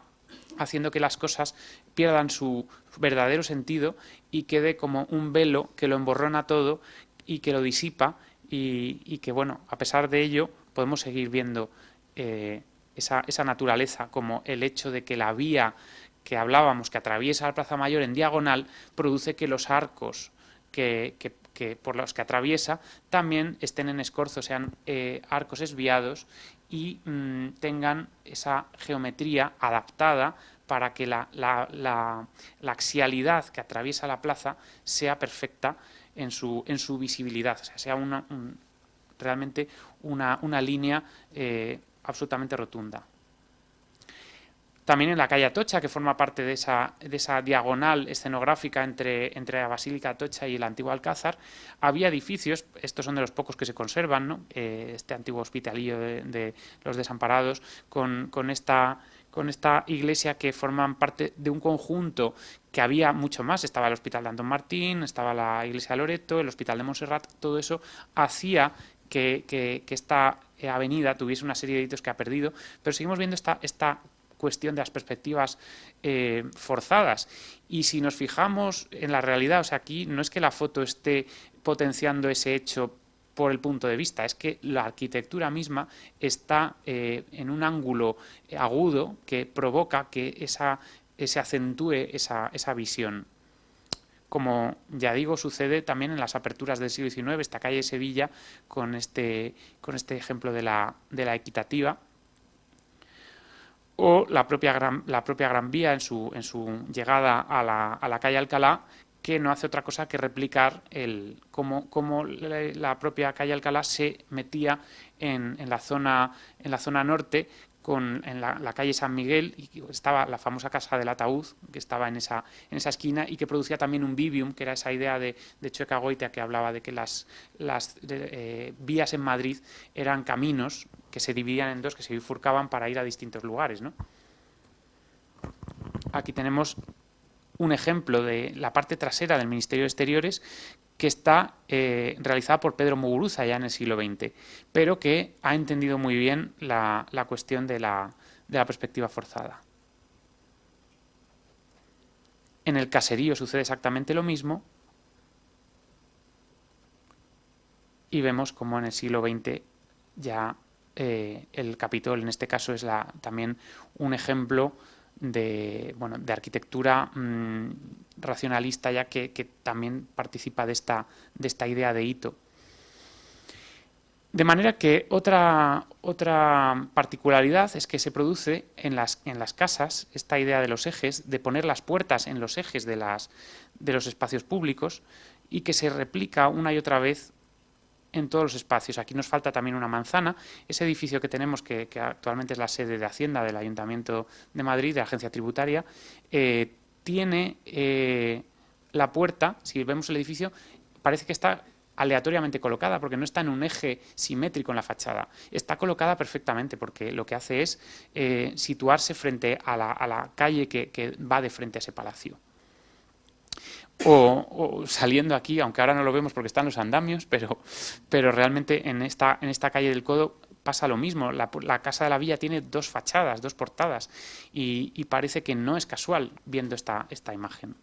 haciendo que las cosas pierdan su verdadero sentido y quede como un velo que lo emborrona todo y que lo disipa, y que, bueno, a pesar de ello podemos seguir viendo esa naturaleza, como el hecho de que la vía que hablábamos, que atraviesa la Plaza Mayor en diagonal, produce que los arcos que por los que atraviesa también estén en escorzo, sean arcos esviados, y tengan esa geometría adaptada para que la axialidad que atraviesa la plaza sea perfecta en su visibilidad, o sea, sea realmente una línea absolutamente rotunda. También en la calle Atocha, que forma parte de esa diagonal escenográfica entre la Basílica Atocha y el antiguo Alcázar, había edificios, estos son de los pocos que se conservan, ¿no? Este antiguo hospitalillo de los desamparados, con esta iglesia, que forman parte de un conjunto que había mucho más. Estaba el Hospital de Antón Martín, estaba la iglesia de Loreto, el Hospital de Montserrat. Todo eso hacía que esta avenida tuviese una serie de hitos que ha perdido, pero seguimos viendo esta cuestión de las perspectivas forzadas. Y si nos fijamos en la realidad, o sea, aquí no es que la foto esté potenciando ese hecho por el punto de vista, es que la arquitectura misma está en un ángulo agudo que provoca que se acentúe esa visión. Como ya digo, sucede también en las aperturas del siglo XIX, esta calle de Sevilla, con este ejemplo de la Equitativa, o la propia Gran Vía en su llegada a la calle Alcalá, que no hace otra cosa que replicar cómo la propia calle Alcalá se metía en la zona norte, en la calle San Miguel, y estaba la famosa Casa del Ataúd, que estaba en esa esquina, y que producía también un bivium, que era esa idea de Chueca Goitia, que hablaba de que las vías en Madrid eran caminos que se dividían en dos, que se bifurcaban para ir a distintos lugares, ¿no? Aquí tenemos un ejemplo de la parte trasera del Ministerio de Exteriores, que está realizada por Pedro Muguruza ya en el siglo XX, pero que ha entendido muy bien la cuestión de la perspectiva forzada. En el caserío sucede exactamente lo mismo, y vemos como en el siglo XX ya el Capitol, en este caso, es también un ejemplo de arquitectura racionalista, ya que también participa de esta idea de hito. De manera que otra particularidad es que se produce en las casas esta idea de los ejes, de poner las puertas en los ejes de los espacios públicos, y que se replica una y otra vez en todos los espacios. Aquí nos falta también una manzana. Ese edificio que tenemos, que actualmente es la sede de Hacienda del Ayuntamiento de Madrid, de la Agencia Tributaria, tiene la puerta, si vemos el edificio, parece que está aleatoriamente colocada, porque no está en un eje simétrico en la fachada. Está colocada perfectamente, porque lo que hace es situarse frente a la calle que va de frente a ese palacio. O saliendo aquí, aunque ahora no lo vemos porque están los andamios, pero realmente en esta calle del Codo pasa lo mismo. La Casa de la Villa tiene dos fachadas, dos portadas, y parece que no es casual viendo esta imagen.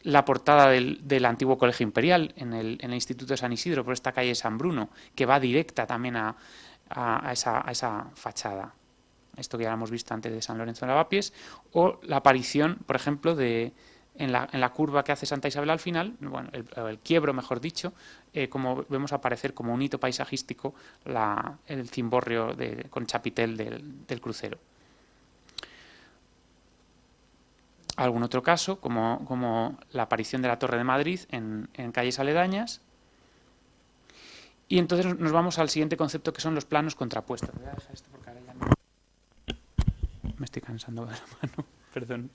La portada del antiguo Colegio Imperial en el Instituto de San Isidro, por esta calle de San Bruno, que va directa también a esa fachada. Esto que ya lo hemos visto antes de San Lorenzo de Lavapiés, o la aparición, por ejemplo, en la curva que hace Santa Isabel al final, bueno, el quiebro, mejor dicho, como vemos aparecer como un hito paisajístico el cimborrio con chapitel del crucero. Algún otro caso, como la aparición de la Torre de Madrid en calles aledañas. Y entonces nos vamos al siguiente concepto, que son los planos contrapuestos. Voy a dejar esto porque ahora ya me estoy cansando de la mano, perdón.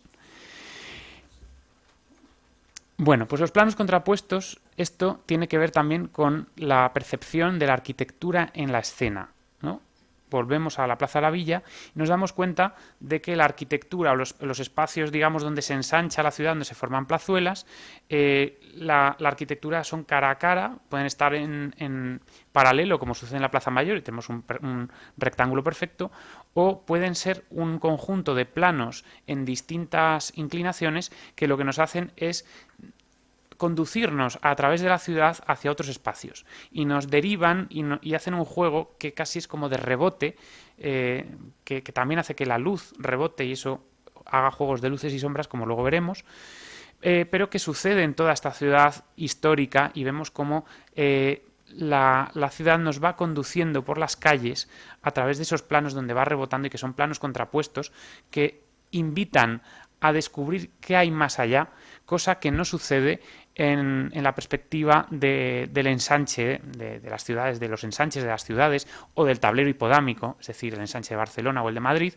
Bueno, pues los planos contrapuestos, esto tiene que ver también con la percepción de la arquitectura en la escena, ¿no? Volvemos a la Plaza de la Villa y nos damos cuenta de que la arquitectura o los espacios, digamos, donde se ensancha la ciudad, donde se forman plazuelas, la arquitectura son cara a cara, pueden estar en paralelo, como sucede en la Plaza Mayor, y tenemos un rectángulo perfecto, o pueden ser un conjunto de planos en distintas inclinaciones que lo que nos hacen es conducirnos a través de la ciudad hacia otros espacios, y nos derivan y hacen un juego que casi es como de rebote, que también hace que la luz rebote y eso haga juegos de luces y sombras, como luego veremos, pero que sucede en toda esta ciudad histórica, y vemos cómo la ciudad nos va conduciendo por las calles a través de esos planos donde va rebotando, y que son planos contrapuestos que invitan a descubrir qué hay más allá, cosa que no sucede en la perspectiva del ensanche de las ciudades, de los ensanches de las ciudades, o del tablero hipodámico, es decir, el ensanche de Barcelona o el de Madrid,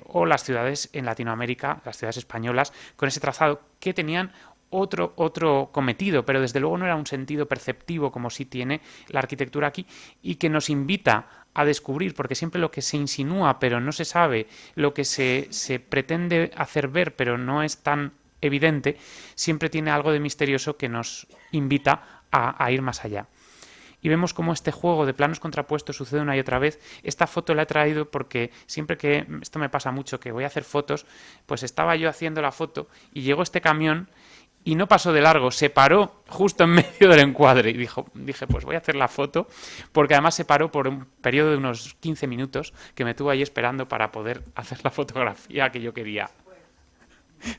o las ciudades en Latinoamérica, las ciudades españolas, con ese trazado que tenían otro cometido, pero desde luego no era un sentido perceptivo como sí tiene la arquitectura aquí, y que nos invita a descubrir, porque siempre lo que se insinúa pero no se sabe, lo que se pretende hacer ver pero no es tan evidente, siempre tiene algo de misterioso que nos invita a ir más allá. Y vemos cómo este juego de planos contrapuestos sucede una y otra vez. Esta foto la he traído porque siempre que, esto me pasa mucho, que voy a hacer fotos, pues estaba yo haciendo la foto y llegó este camión y no pasó de largo, se paró justo en medio del encuadre, y dije, pues voy a hacer la foto, porque además se paró por un periodo de unos 15 minutos que me tuvo ahí esperando para poder hacer la fotografía que yo quería.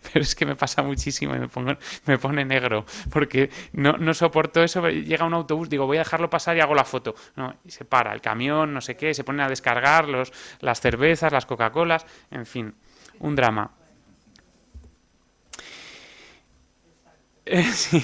pero es que me pasa muchísimo y me pone negro, porque no soporto eso. Llega un autobús, digo, voy a dejarlo pasar y hago la foto. No, y se para el camión, no sé qué, se ponen a descargar las cervezas, las Coca-Colas, en fin, un drama. Sí.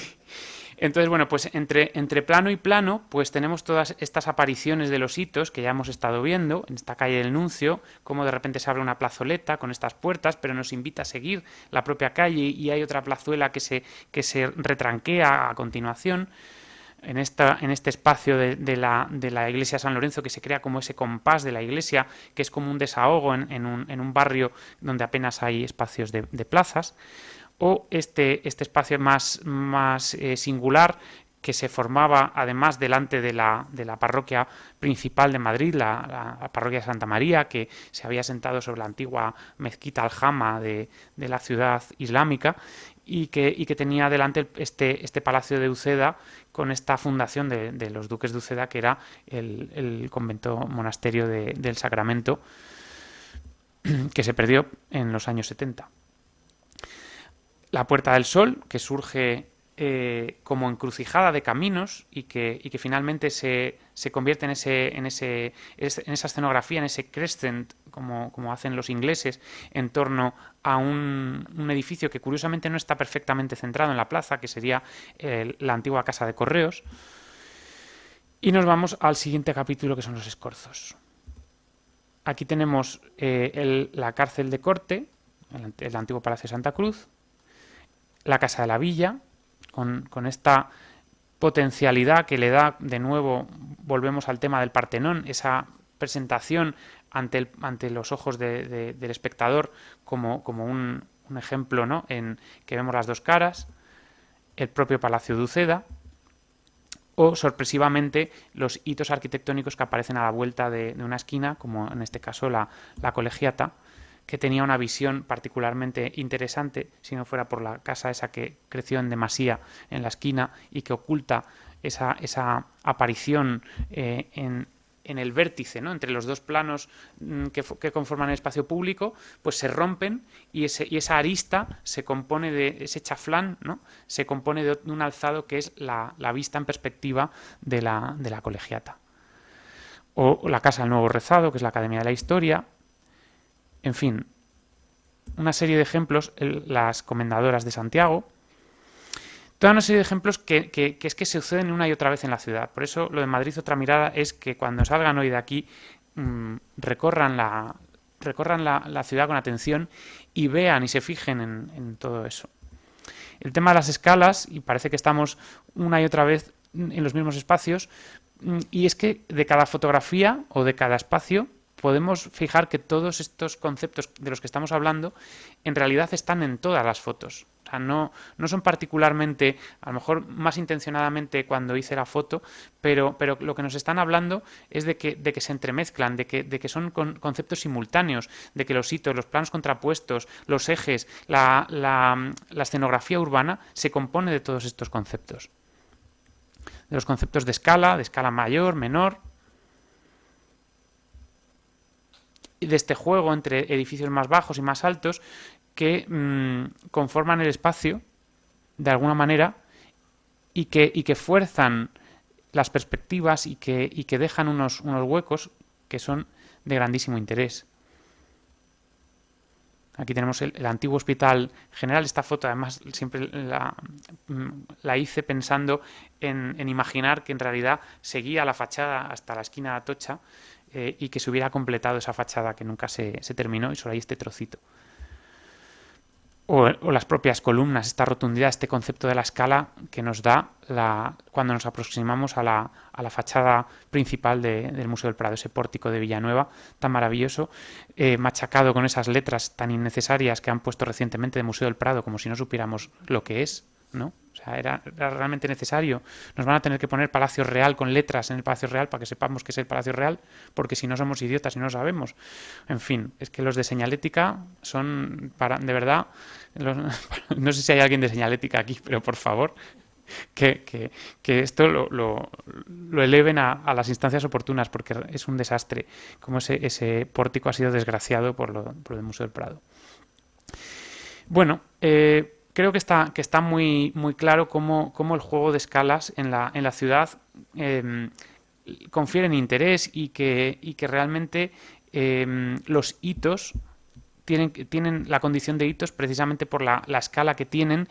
Entonces, bueno, pues entre plano y plano, pues tenemos todas estas apariciones de los hitos que ya hemos estado viendo en esta calle del Nuncio, como de repente se abre una plazoleta con estas puertas, pero nos invita a seguir la propia calle y hay otra plazuela que se retranquea a continuación. En este espacio de la iglesia de San Lorenzo, que se crea como ese compás de la iglesia, que es como un desahogo en un barrio donde apenas hay espacios de plazas. O este espacio más singular que se formaba además delante de la parroquia principal de Madrid, la parroquia de Santa María, que se había sentado sobre la antigua mezquita Aljama de la ciudad islámica y que tenía delante este palacio de Uceda con esta fundación de los duques de Uceda, que era el convento monasterio del Sacramento, que se perdió en los años 70. La Puerta del Sol, que surge como encrucijada de caminos y que finalmente se convierte en esa escenografía, en ese crescent, como hacen los ingleses, en torno a un edificio que curiosamente no está perfectamente centrado en la plaza, que sería la antigua Casa de Correos. Y nos vamos al siguiente capítulo, que son los Escorzos. Aquí tenemos la cárcel de corte, el antiguo Palacio de Santa Cruz, la Casa de la Villa, con esta potencialidad que le da, de nuevo, volvemos al tema del Partenón, esa presentación ante los ojos del espectador como un ejemplo, ¿no?, en que vemos las dos caras, el propio Palacio de Uceda, o sorpresivamente los hitos arquitectónicos que aparecen a la vuelta de una esquina, como en este caso la Colegiata, que tenía una visión particularmente interesante, si no fuera por la casa esa que creció en demasía en la esquina y que oculta esa aparición en el vértice, ¿no?, entre los dos planos que conforman el espacio público, pues se rompen y esa arista se compone de ese chaflán, ¿no?, se compone de un alzado que es la vista en perspectiva de la Colegiata. O la Casa del Nuevo Rezado, que es la Academia de la Historia. En fin, una serie de ejemplos, las Comendadoras de Santiago, toda una serie de ejemplos que se suceden una y otra vez en la ciudad. Por eso lo de Madrid otra mirada es que cuando salgan hoy de aquí recorran la ciudad con atención y vean y se fijen en todo eso. El tema de las escalas, y parece que estamos una y otra vez en los mismos espacios, y es que de cada fotografía o de cada espacio podemos fijar que todos estos conceptos de los que estamos hablando en realidad están en todas las fotos. O sea, no son particularmente, a lo mejor más intencionadamente cuando hice la foto, pero lo que nos están hablando es de que se entremezclan, de que son conceptos simultáneos, de que los hitos, los planos contrapuestos, los ejes, la escenografía urbana se compone de todos estos conceptos. De los conceptos de escala mayor, menor, de este juego entre edificios más bajos y más altos que conforman el espacio de alguna manera y que fuerzan las perspectivas y que dejan unos huecos que son de grandísimo interés. Aquí tenemos el antiguo Hospital General. Esta foto además siempre la hice pensando en imaginar que en realidad seguía la fachada hasta la esquina de Atocha y que se hubiera completado esa fachada que nunca se terminó y solo hay este trocito. O las propias columnas, esta rotundidad, este concepto de la escala que nos da cuando nos aproximamos a la fachada principal del Museo del Prado, ese pórtico de Villanueva tan maravilloso, machacado con esas letras tan innecesarias que han puesto recientemente de Museo del Prado, como si no supiéramos lo que es, ¿no? O sea, era realmente necesario. Nos van a tener que poner Palacio Real con letras en el Palacio Real para que sepamos que es el Palacio Real, porque si no somos idiotas y no lo sabemos. En fin, es que los de señalética son, de verdad, no sé si hay alguien de señalética aquí, pero por favor, que esto lo eleven a las instancias oportunas, porque es un desastre como ese pórtico ha sido desgraciado por lo del Museo del Prado. Bueno, creo que está muy, muy claro cómo el juego de escalas en la ciudad confiere en interés y que realmente los hitos tienen la condición de hitos precisamente por la escala que tienen,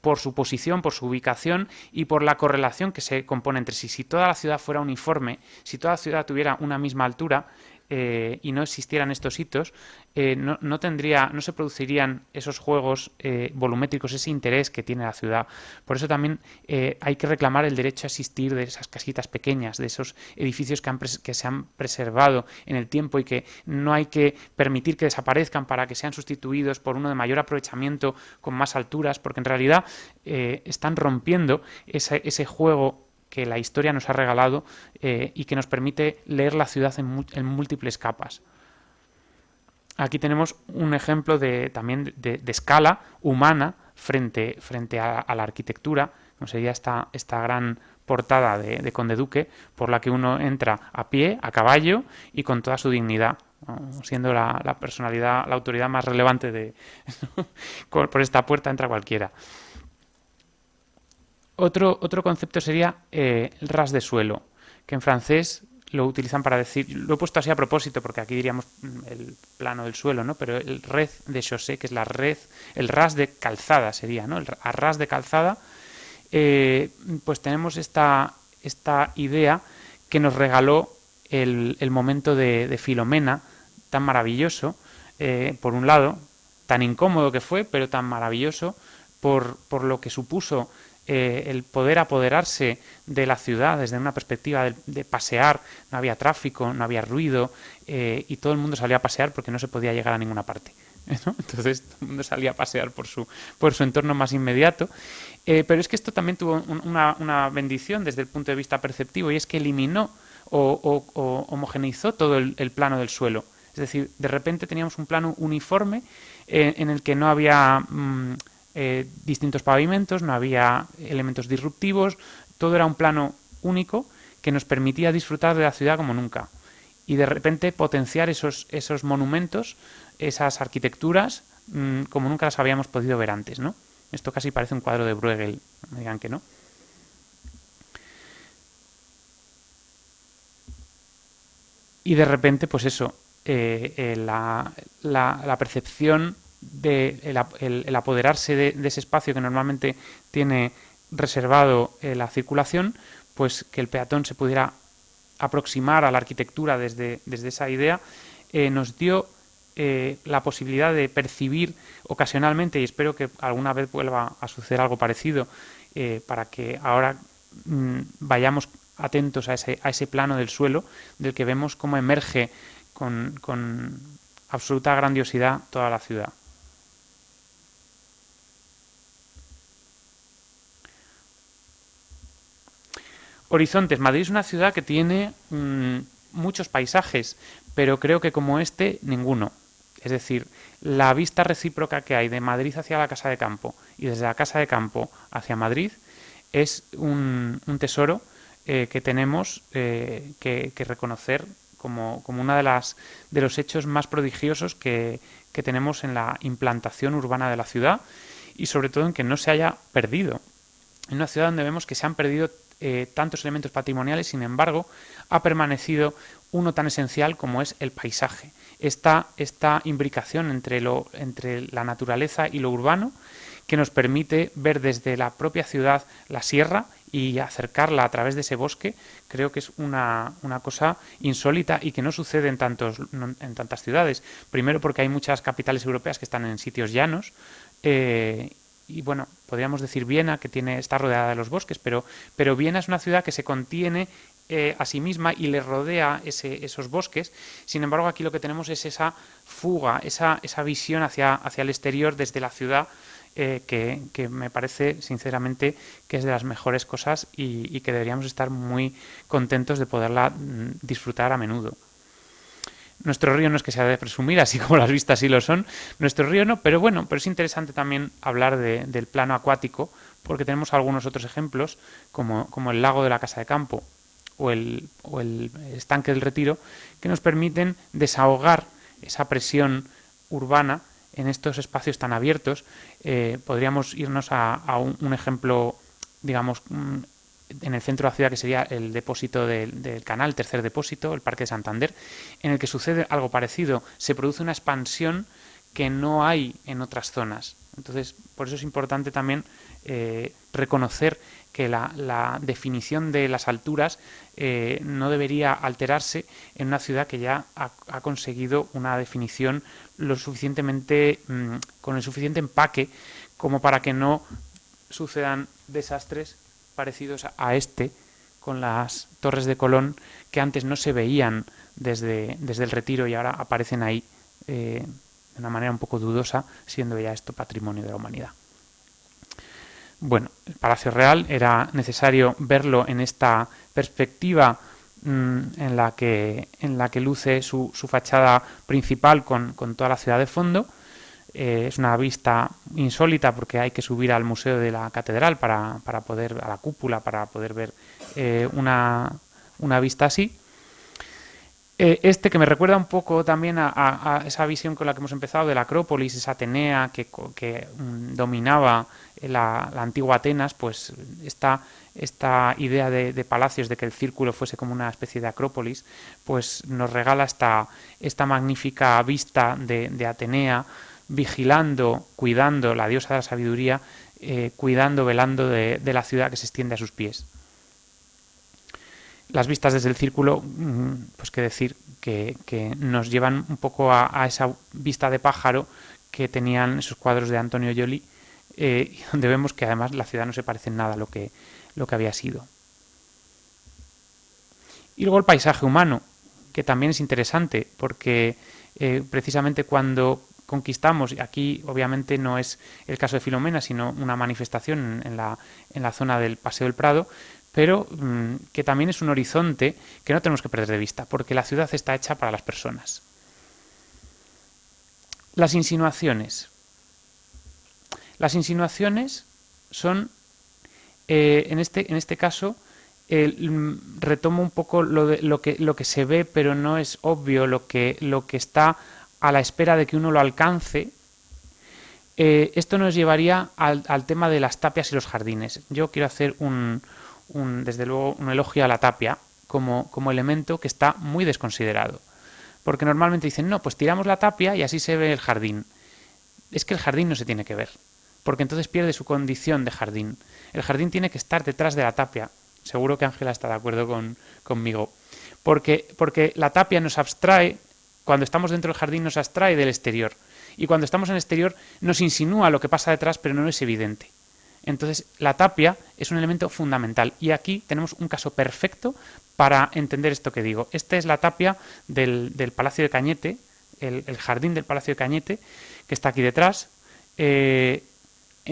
por su posición, por su ubicación y por la correlación que se compone entre sí. Si toda la ciudad fuera uniforme, si toda la ciudad tuviera una misma altura y no existieran estos hitos, no se producirían esos juegos volumétricos, ese interés que tiene la ciudad. Por eso también hay que reclamar el derecho a existir de esas casitas pequeñas, de esos edificios que se han preservado en el tiempo y que no hay que permitir que desaparezcan para que sean sustituidos por uno de mayor aprovechamiento con más alturas, porque en realidad están rompiendo ese juego que la historia nos ha regalado y que nos permite leer la ciudad en múltiples capas. Aquí tenemos un ejemplo también de escala humana frente a la arquitectura, como sería esta gran portada de Conde Duque, por la que uno entra a pie, a caballo y con toda su dignidad, ¿no? Siendo la personalidad, la autoridad más relevante por esta puerta entra cualquiera. Otro concepto sería el ras de suelo, que en francés lo utilizan para decir, lo he puesto así a propósito porque aquí diríamos el plano del suelo, ¿no? Pero el red de chaussée, que es el ras de calzada sería, ¿no? El ras de calzada, pues tenemos esta idea que nos regaló el momento de Filomena, tan maravilloso, por un lado, tan incómodo que fue, pero tan maravilloso por lo que supuso el poder apoderarse de la ciudad desde una perspectiva de pasear. No había tráfico, no había ruido y todo el mundo salía a pasear porque no se podía llegar a ninguna parte, ¿no? Entonces todo el mundo salía a pasear por su entorno más inmediato. Pero es que esto también tuvo una bendición desde el punto de vista perceptivo, y es que eliminó o homogeneizó todo el plano del suelo. Es decir, de repente teníamos un plano uniforme en el que no había distintos pavimentos, no había elementos disruptivos, todo era un plano único que nos permitía disfrutar de la ciudad como nunca. Y de repente potenciar esos monumentos, esas arquitecturas, como nunca las habíamos podido ver antes, ¿no? Esto casi parece un cuadro de Bruegel, no me digan que no. Y de repente, pues eso, la percepción de el apoderarse de ese espacio que normalmente tiene reservado la circulación, pues que el peatón se pudiera aproximar a la arquitectura desde esa idea, nos dio la posibilidad de percibir ocasionalmente, y espero que alguna vez vuelva a suceder algo parecido, para que ahora vayamos atentos a ese plano del suelo, del que vemos cómo emerge con absoluta grandiosidad toda la ciudad. Horizontes. Madrid es una ciudad que tiene muchos paisajes, pero creo que como este, ninguno. Es decir, la vista recíproca que hay de Madrid hacia la Casa de Campo y desde la Casa de Campo hacia Madrid es un tesoro que tenemos que reconocer como uno de los hechos más prodigiosos que tenemos en la implantación urbana de la ciudad, y sobre todo en que no se haya perdido. En una ciudad donde vemos que se han perdido tantos elementos patrimoniales, sin embargo, ha permanecido uno tan esencial como es el paisaje. Esta imbricación entre la naturaleza y lo urbano, que nos permite ver desde la propia ciudad la sierra y acercarla a través de ese bosque, creo que es una cosa insólita y que no sucede en tantas ciudades. Primero porque hay muchas capitales europeas que están en sitios llanos, y bueno, podríamos decir Viena, que está rodeada de los bosques, pero Viena es una ciudad que se contiene a sí misma y le rodea esos bosques. Sin embargo, aquí lo que tenemos es esa fuga, esa visión hacia el exterior desde la ciudad, que me parece, sinceramente, que es de las mejores cosas y que deberíamos estar muy contentos de poderla disfrutar a menudo. Nuestro río no es que sea de presumir, así como las vistas sí lo son. Nuestro río no, pero bueno, pero es interesante también hablar del plano acuático, porque tenemos algunos otros ejemplos, como el lago de la Casa de Campo o el estanque del Retiro, que nos permiten desahogar esa presión urbana en estos espacios tan abiertos, podríamos irnos a un ejemplo, digamos, en el centro de la ciudad, que sería el depósito del canal, el tercer depósito, el Parque de Santander, en el que sucede algo parecido. Se produce una expansión que no hay en otras zonas. Entonces, por eso es importante también reconocer que la definición de las alturas no debería alterarse en una ciudad que ya ha conseguido una definición lo suficientemente con el suficiente empaque como para que no sucedan desastres parecidos a este, con las torres de Colón, que antes no se veían desde el Retiro y ahora aparecen ahí de una manera un poco dudosa, siendo ya esto patrimonio de la humanidad. Bueno, el Palacio Real era necesario verlo en esta perspectiva en la que luce su fachada principal con toda la ciudad de fondo. Es una vista insólita porque hay que subir al Museo de la Catedral para poder, a la cúpula, para poder ver una vista así. Que me recuerda un poco también a esa visión con la que hemos empezado de la Acrópolis, esa Atenea que dominaba la antigua Atenas, pues esta idea de palacios, de que el círculo fuese como una especie de Acrópolis, pues nos regala esta magnífica vista de Atenea, vigilando, cuidando, la diosa de la sabiduría, cuidando, velando de la ciudad que se extiende a sus pies. Las vistas desde el círculo, pues qué decir, que nos llevan un poco a esa vista de pájaro que tenían esos cuadros de Antonio Gioli, donde vemos que además la ciudad no se parece en nada a lo que había sido. Y luego el paisaje humano, que también es interesante, porque precisamente cuando conquistamos, y aquí obviamente no es el caso de Filomena, sino una manifestación en la zona del Paseo del Prado, pero que también es un horizonte que no tenemos que perder de vista, porque la ciudad está hecha para las personas. Las insinuaciones. Las insinuaciones son, en este caso, retomo un poco lo que se ve, pero no es obvio, lo que está a la espera de que uno lo alcance. Esto nos llevaría al tema de las tapias y los jardines. Yo quiero hacer desde luego un elogio a la tapia como elemento que está muy desconsiderado. Porque normalmente dicen, no, pues tiramos la tapia y así se ve el jardín. Es que el jardín no se tiene que ver, porque entonces pierde su condición de jardín. El jardín tiene que estar detrás de la tapia. Seguro que Ángela está de acuerdo conmigo. Porque la tapia nos abstrae, cuando estamos dentro del jardín nos abstrae del exterior. Y cuando estamos en el exterior nos insinúa lo que pasa detrás, pero no es evidente. Entonces, la tapia es un elemento fundamental. Y aquí tenemos un caso perfecto para entender esto que digo. Esta es la tapia del Palacio de Cañete, el jardín del Palacio de Cañete, que está aquí detrás. En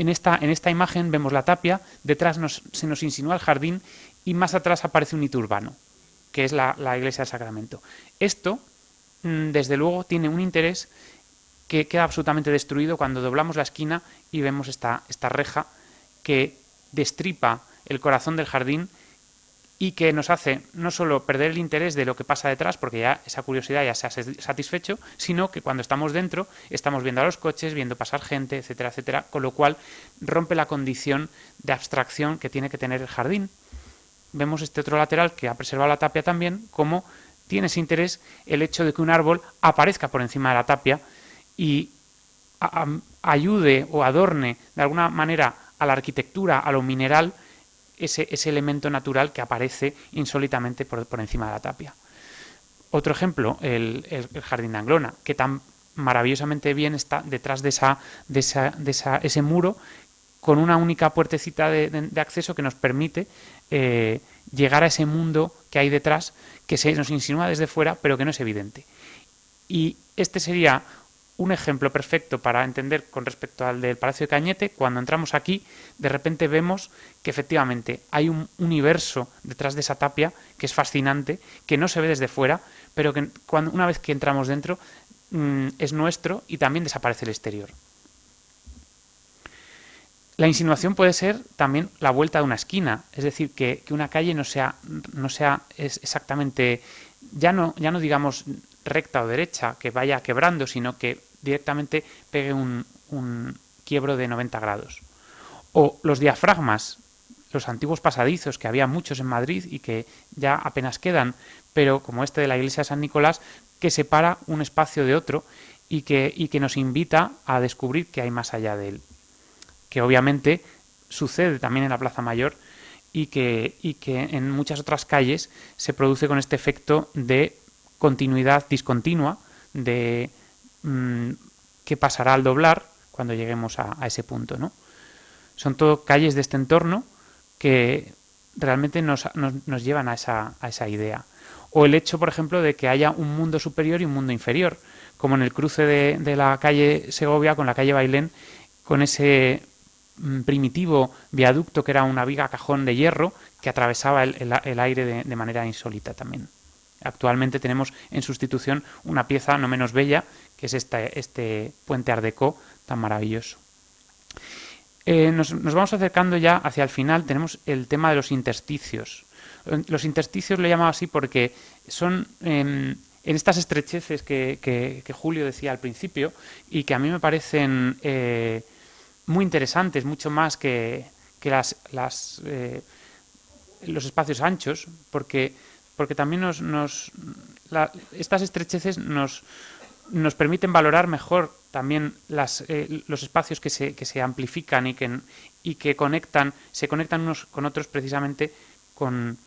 esta imagen vemos la tapia, detrás se nos insinúa el jardín y más atrás aparece un hito urbano, que es la iglesia del Sacramento. Esto, desde luego, tiene un interés que queda absolutamente destruido cuando doblamos la esquina y vemos esta reja que destripa el corazón del jardín y que nos hace no solo perder el interés de lo que pasa detrás, porque ya esa curiosidad ya se ha satisfecho, sino que cuando estamos dentro estamos viendo a los coches, viendo pasar gente, etcétera, etcétera, con lo cual rompe la condición de abstracción que tiene que tener el jardín. Vemos este otro lateral que ha preservado la tapia también, como tiene ese interés el hecho de que un árbol aparezca por encima de la tapia y ayude o adorne de alguna manera a la arquitectura, a lo mineral, ese elemento natural que aparece insólitamente por encima de la tapia. Otro ejemplo, el Jardín de Anglona, que tan maravillosamente bien está detrás de ese muro, con una única puertecita de acceso que nos permite llegar a ese mundo que hay detrás, que se nos insinúa desde fuera, pero que no es evidente. Y este sería un ejemplo perfecto para entender con respecto al del Palacio de Cañete. Cuando entramos aquí, de repente vemos que efectivamente hay un universo detrás de esa tapia que es fascinante, que no se ve desde fuera, pero que una vez que entramos dentro es nuestro y también desaparece el exterior. La insinuación puede ser también la vuelta de una esquina, es decir, que una calle no sea exactamente, ya no digamos recta o derecha, que vaya quebrando, sino que directamente pegue un quiebro de 90 grados. O los diafragmas, los antiguos pasadizos, que había muchos en Madrid y que ya apenas quedan, pero como este de la iglesia de San Nicolás, que separa un espacio de otro y que nos invita a descubrir qué hay más allá de él. Que obviamente sucede también en la Plaza Mayor y que en muchas otras calles se produce con este efecto de continuidad discontinua, de qué pasará al doblar cuando lleguemos a ese punto, ¿no? Son todo calles de este entorno que realmente nos llevan a esa idea. O el hecho, por ejemplo, de que haya un mundo superior y un mundo inferior, como en el cruce de la calle Segovia con la calle Bailén, con ese primitivo viaducto que era una viga cajón de hierro que atravesaba el aire de manera insólita también. Actualmente tenemos en sustitución una pieza no menos bella, que es este puente Art Déco tan maravilloso. Nos vamos acercando ya hacia el final. Tenemos el tema de los intersticios. Los intersticios lo he llamado así porque son en estas estrecheces que Julio decía al principio y que a mí me parecen muy interesantes, mucho más que los espacios anchos, porque también estas estrecheces nos permiten valorar mejor también los espacios que se amplifican y que se conectan unos con otros precisamente con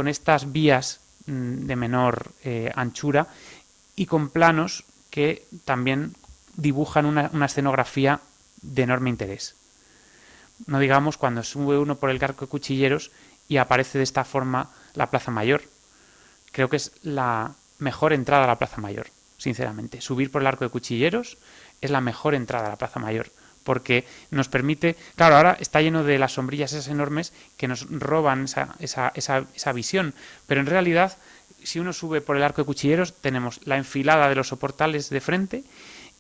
estas vías de menor anchura y con planos que también dibujan una escenografía de enorme interés. No digamos cuando sube uno por el Arco de Cuchilleros y aparece de esta forma la Plaza Mayor. Creo que es la mejor entrada a la Plaza Mayor, sinceramente. Subir por el Arco de Cuchilleros es la mejor entrada a la Plaza Mayor, porque nos permite... Claro, ahora está lleno de las sombrillas esas enormes que nos roban esa visión, pero en realidad, si uno sube por el Arco de Cuchilleros, tenemos la enfilada de los soportales de frente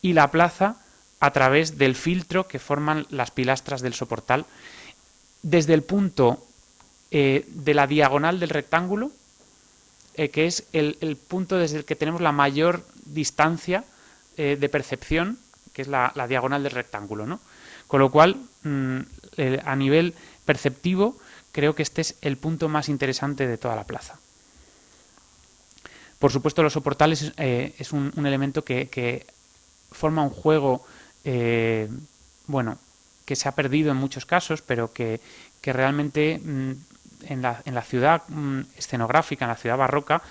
y la plaza a través del filtro que forman las pilastras del soportal. Desde el punto de la diagonal del rectángulo, que es el punto desde el que tenemos la mayor distancia de percepción, que es la diagonal del rectángulo, ¿no? Con lo cual, a nivel perceptivo, creo que este es el punto más interesante de toda la plaza. Por supuesto, los soportales es un elemento que forma un juego, que se ha perdido en muchos casos, pero que realmente en la ciudad escenográfica, en la ciudad barroca,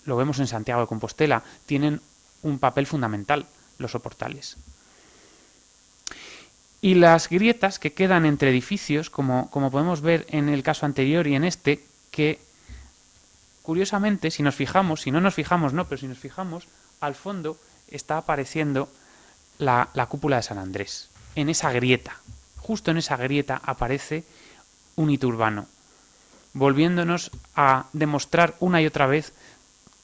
lo vemos en Santiago de Compostela, tienen un papel fundamental los soportales. Y las grietas que quedan entre edificios, como podemos ver en el caso anterior y en este, que curiosamente, si nos fijamos, si no nos fijamos, no, pero si nos fijamos, al fondo está apareciendo la cúpula de San Andrés. En esa grieta, justo en esa grieta aparece un hito urbano, volviéndonos a demostrar una y otra vez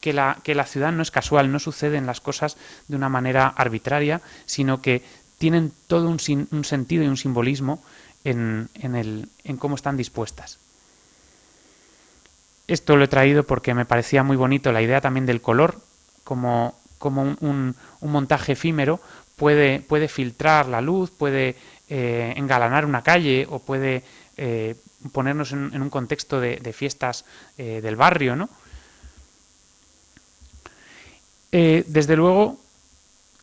que la ciudad no es casual, no suceden las cosas de una manera arbitraria, sino que tienen todo un sentido y un simbolismo en cómo están dispuestas. Esto lo he traído porque me parecía muy bonito la idea también del color, como un montaje efímero puede filtrar la luz, puede engalanar una calle o puede ponernos en un contexto de fiestas del barrio, ¿no? Desde luego,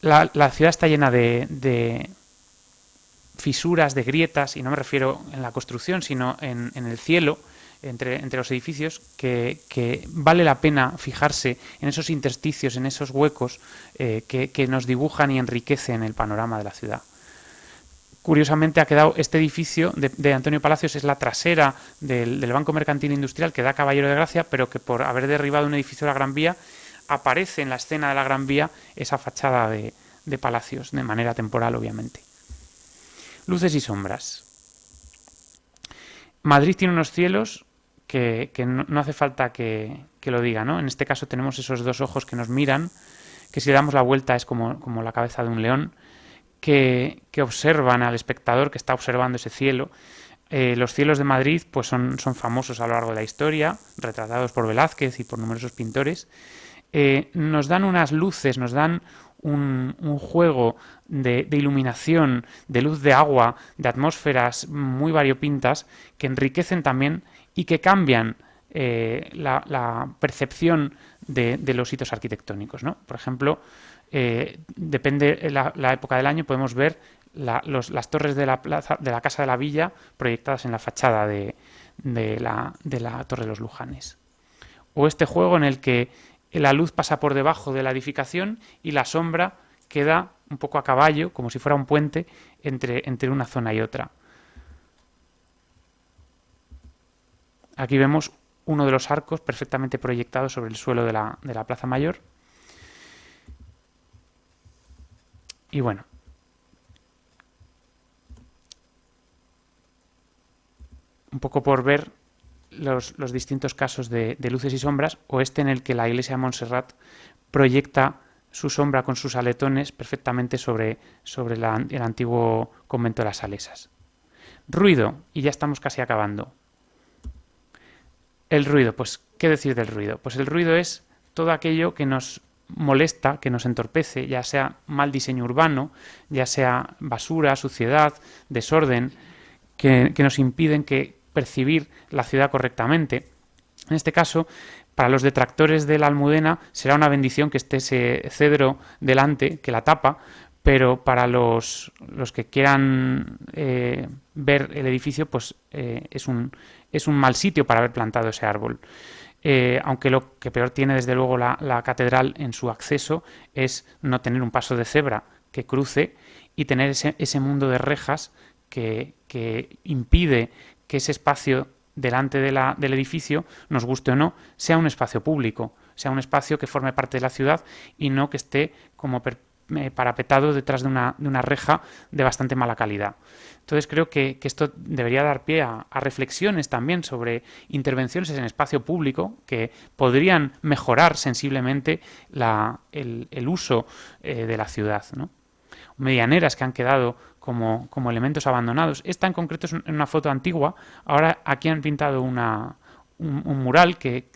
la ciudad está llena de fisuras, de grietas, y no me refiero en la construcción, sino en el cielo, entre los edificios, que vale la pena fijarse en esos intersticios, en esos huecos que nos dibujan y enriquecen el panorama de la ciudad. Curiosamente ha quedado este edificio de Antonio Palacios, es la trasera del Banco Mercantil Industrial que da Caballero de Gracia, pero que por haber derribado un edificio de la Gran Vía aparece en la escena de la Gran Vía esa fachada de Palacios, de manera temporal obviamente. Luces y sombras. Madrid tiene unos cielos que no hace falta que lo diga, ¿no? En este caso tenemos esos dos ojos que nos miran, que si le damos la vuelta es como la cabeza de un león, que observan al espectador que está observando ese cielo. Los cielos de Madrid pues son famosos a lo largo de la historia, retratados por Velázquez y por numerosos pintores. Nos dan unas luces, nos dan un juego de iluminación, de luz de agua, de atmósferas muy variopintas que enriquecen también y que cambian la percepción de los hitos arquitectónicos, ¿no? Por ejemplo, depende la época del año, podemos ver las torres de la plaza, de la Casa de la Villa proyectadas en la fachada de la Torre de los Lujanes. O este juego en el que la luz pasa por debajo de la edificación y la sombra queda un poco a caballo, como si fuera un puente entre una zona y otra. Aquí vemos uno de los arcos perfectamente proyectado sobre el suelo de la Plaza Mayor. Y bueno, un poco por ver los distintos casos de luces y sombras, o este en el que la iglesia de Montserrat proyecta su sombra con sus aletones perfectamente sobre el antiguo convento de las Salesas. Ruido, y ya estamos casi acabando. El ruido, pues, ¿qué decir del ruido? Pues el ruido es todo aquello que nos molesta, que nos entorpece, ya sea mal diseño urbano, ya sea basura, suciedad, desorden, que nos impiden percibir la ciudad correctamente. En este caso, para los detractores de la Almudena será una bendición que esté ese cedro delante, que la tapa, pero para los que quieran ver el edificio, pues es un mal sitio para haber plantado ese árbol. Aunque lo que peor tiene desde luego la catedral en su acceso es no tener un paso de cebra que cruce y tener ese mundo de rejas que impide que ese espacio delante del edificio, nos guste o no, sea un espacio público, sea un espacio que forme parte de la ciudad y no que esté como parapetado detrás de una reja de bastante mala calidad. Entonces creo que esto debería dar pie a reflexiones también sobre intervenciones en espacio público que podrían mejorar sensiblemente el uso de la ciudad, ¿no? Medianeras que han quedado como elementos abandonados. Esta en concreto es una foto antigua. Ahora aquí han pintado un mural que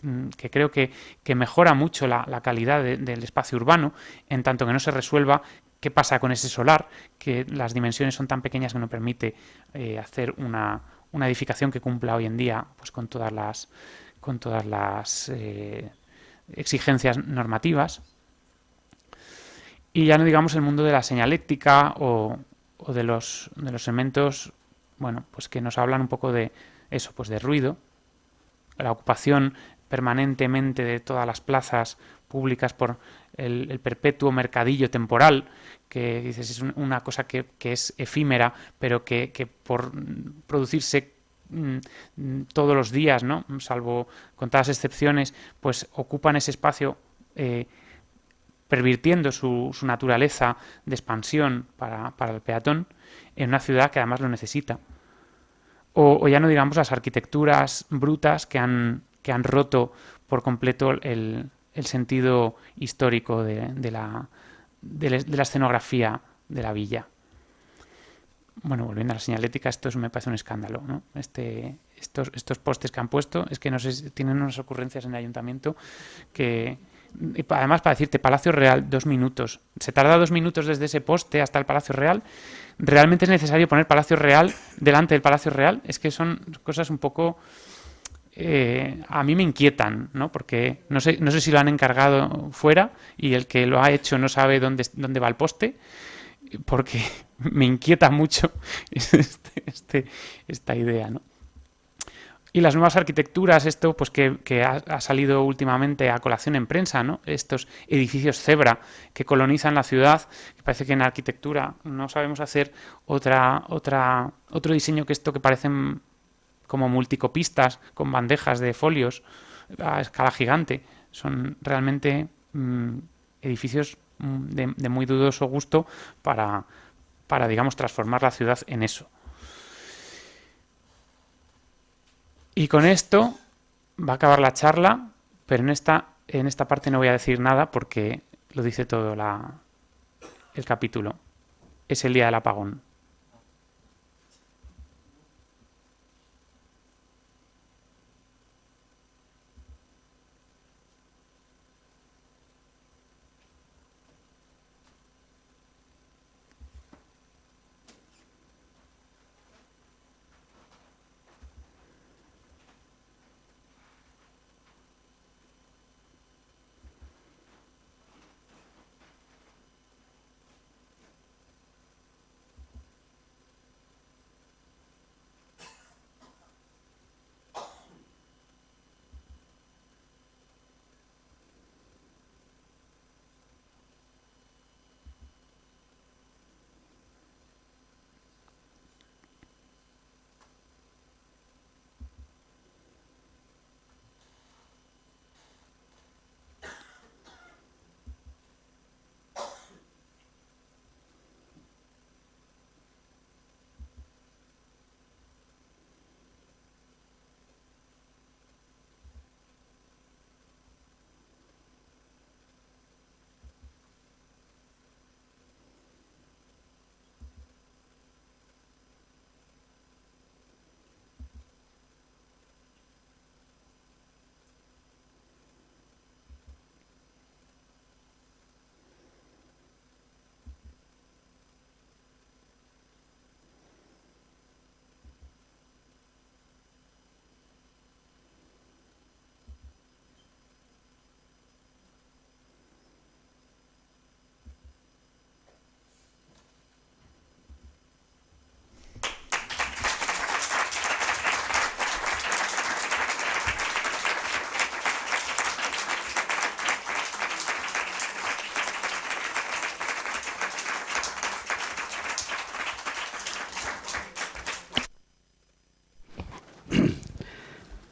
creo que mejora mucho la calidad del espacio urbano, en tanto que no se resuelva qué pasa con ese solar, que las dimensiones son tan pequeñas que no permite hacer una edificación que cumpla hoy en día pues con todas las exigencias normativas. Y ya no digamos el mundo de la señaléctica o de los elementos, bueno, pues que nos hablan un poco de eso, pues de ruido, la ocupación permanentemente de todas las plazas públicas por el perpetuo mercadillo temporal, que dices es una cosa que es efímera, pero que por producirse todos los días, ¿no? Salvo contadas excepciones, pues ocupan ese espacio pervirtiendo su naturaleza de expansión para el peatón en una ciudad que además lo necesita. O ya no digamos las arquitecturas brutas que han roto por completo el sentido histórico de la escenografía de la villa. Bueno, volviendo a la señalética, esto me parece un escándalo, ¿no? Estos postes que han puesto, es que no sé si tienen unas ocurrencias en el ayuntamiento que... Además, para decirte, Palacio Real, 2 minutos. Se tarda 2 minutos desde ese poste hasta el Palacio Real. ¿Realmente es necesario poner Palacio Real delante del Palacio Real? Es que son cosas un poco... a mí me inquietan, ¿no? Porque no sé si lo han encargado fuera y el que lo ha hecho no sabe dónde va el poste, porque me inquieta mucho esta idea, ¿no? Y las nuevas arquitecturas, esto pues que ha salido últimamente a colación en prensa, ¿no? Estos edificios cebra que colonizan la ciudad, que parece que en arquitectura no sabemos hacer otro diseño que esto, que parecen como multicopistas con bandejas de folios a escala gigante. Son realmente edificios de muy dudoso gusto para digamos transformar la ciudad en eso. Y con esto va a acabar la charla, pero en esta parte no voy a decir nada porque lo dice todo el capítulo. Es el día del apagón.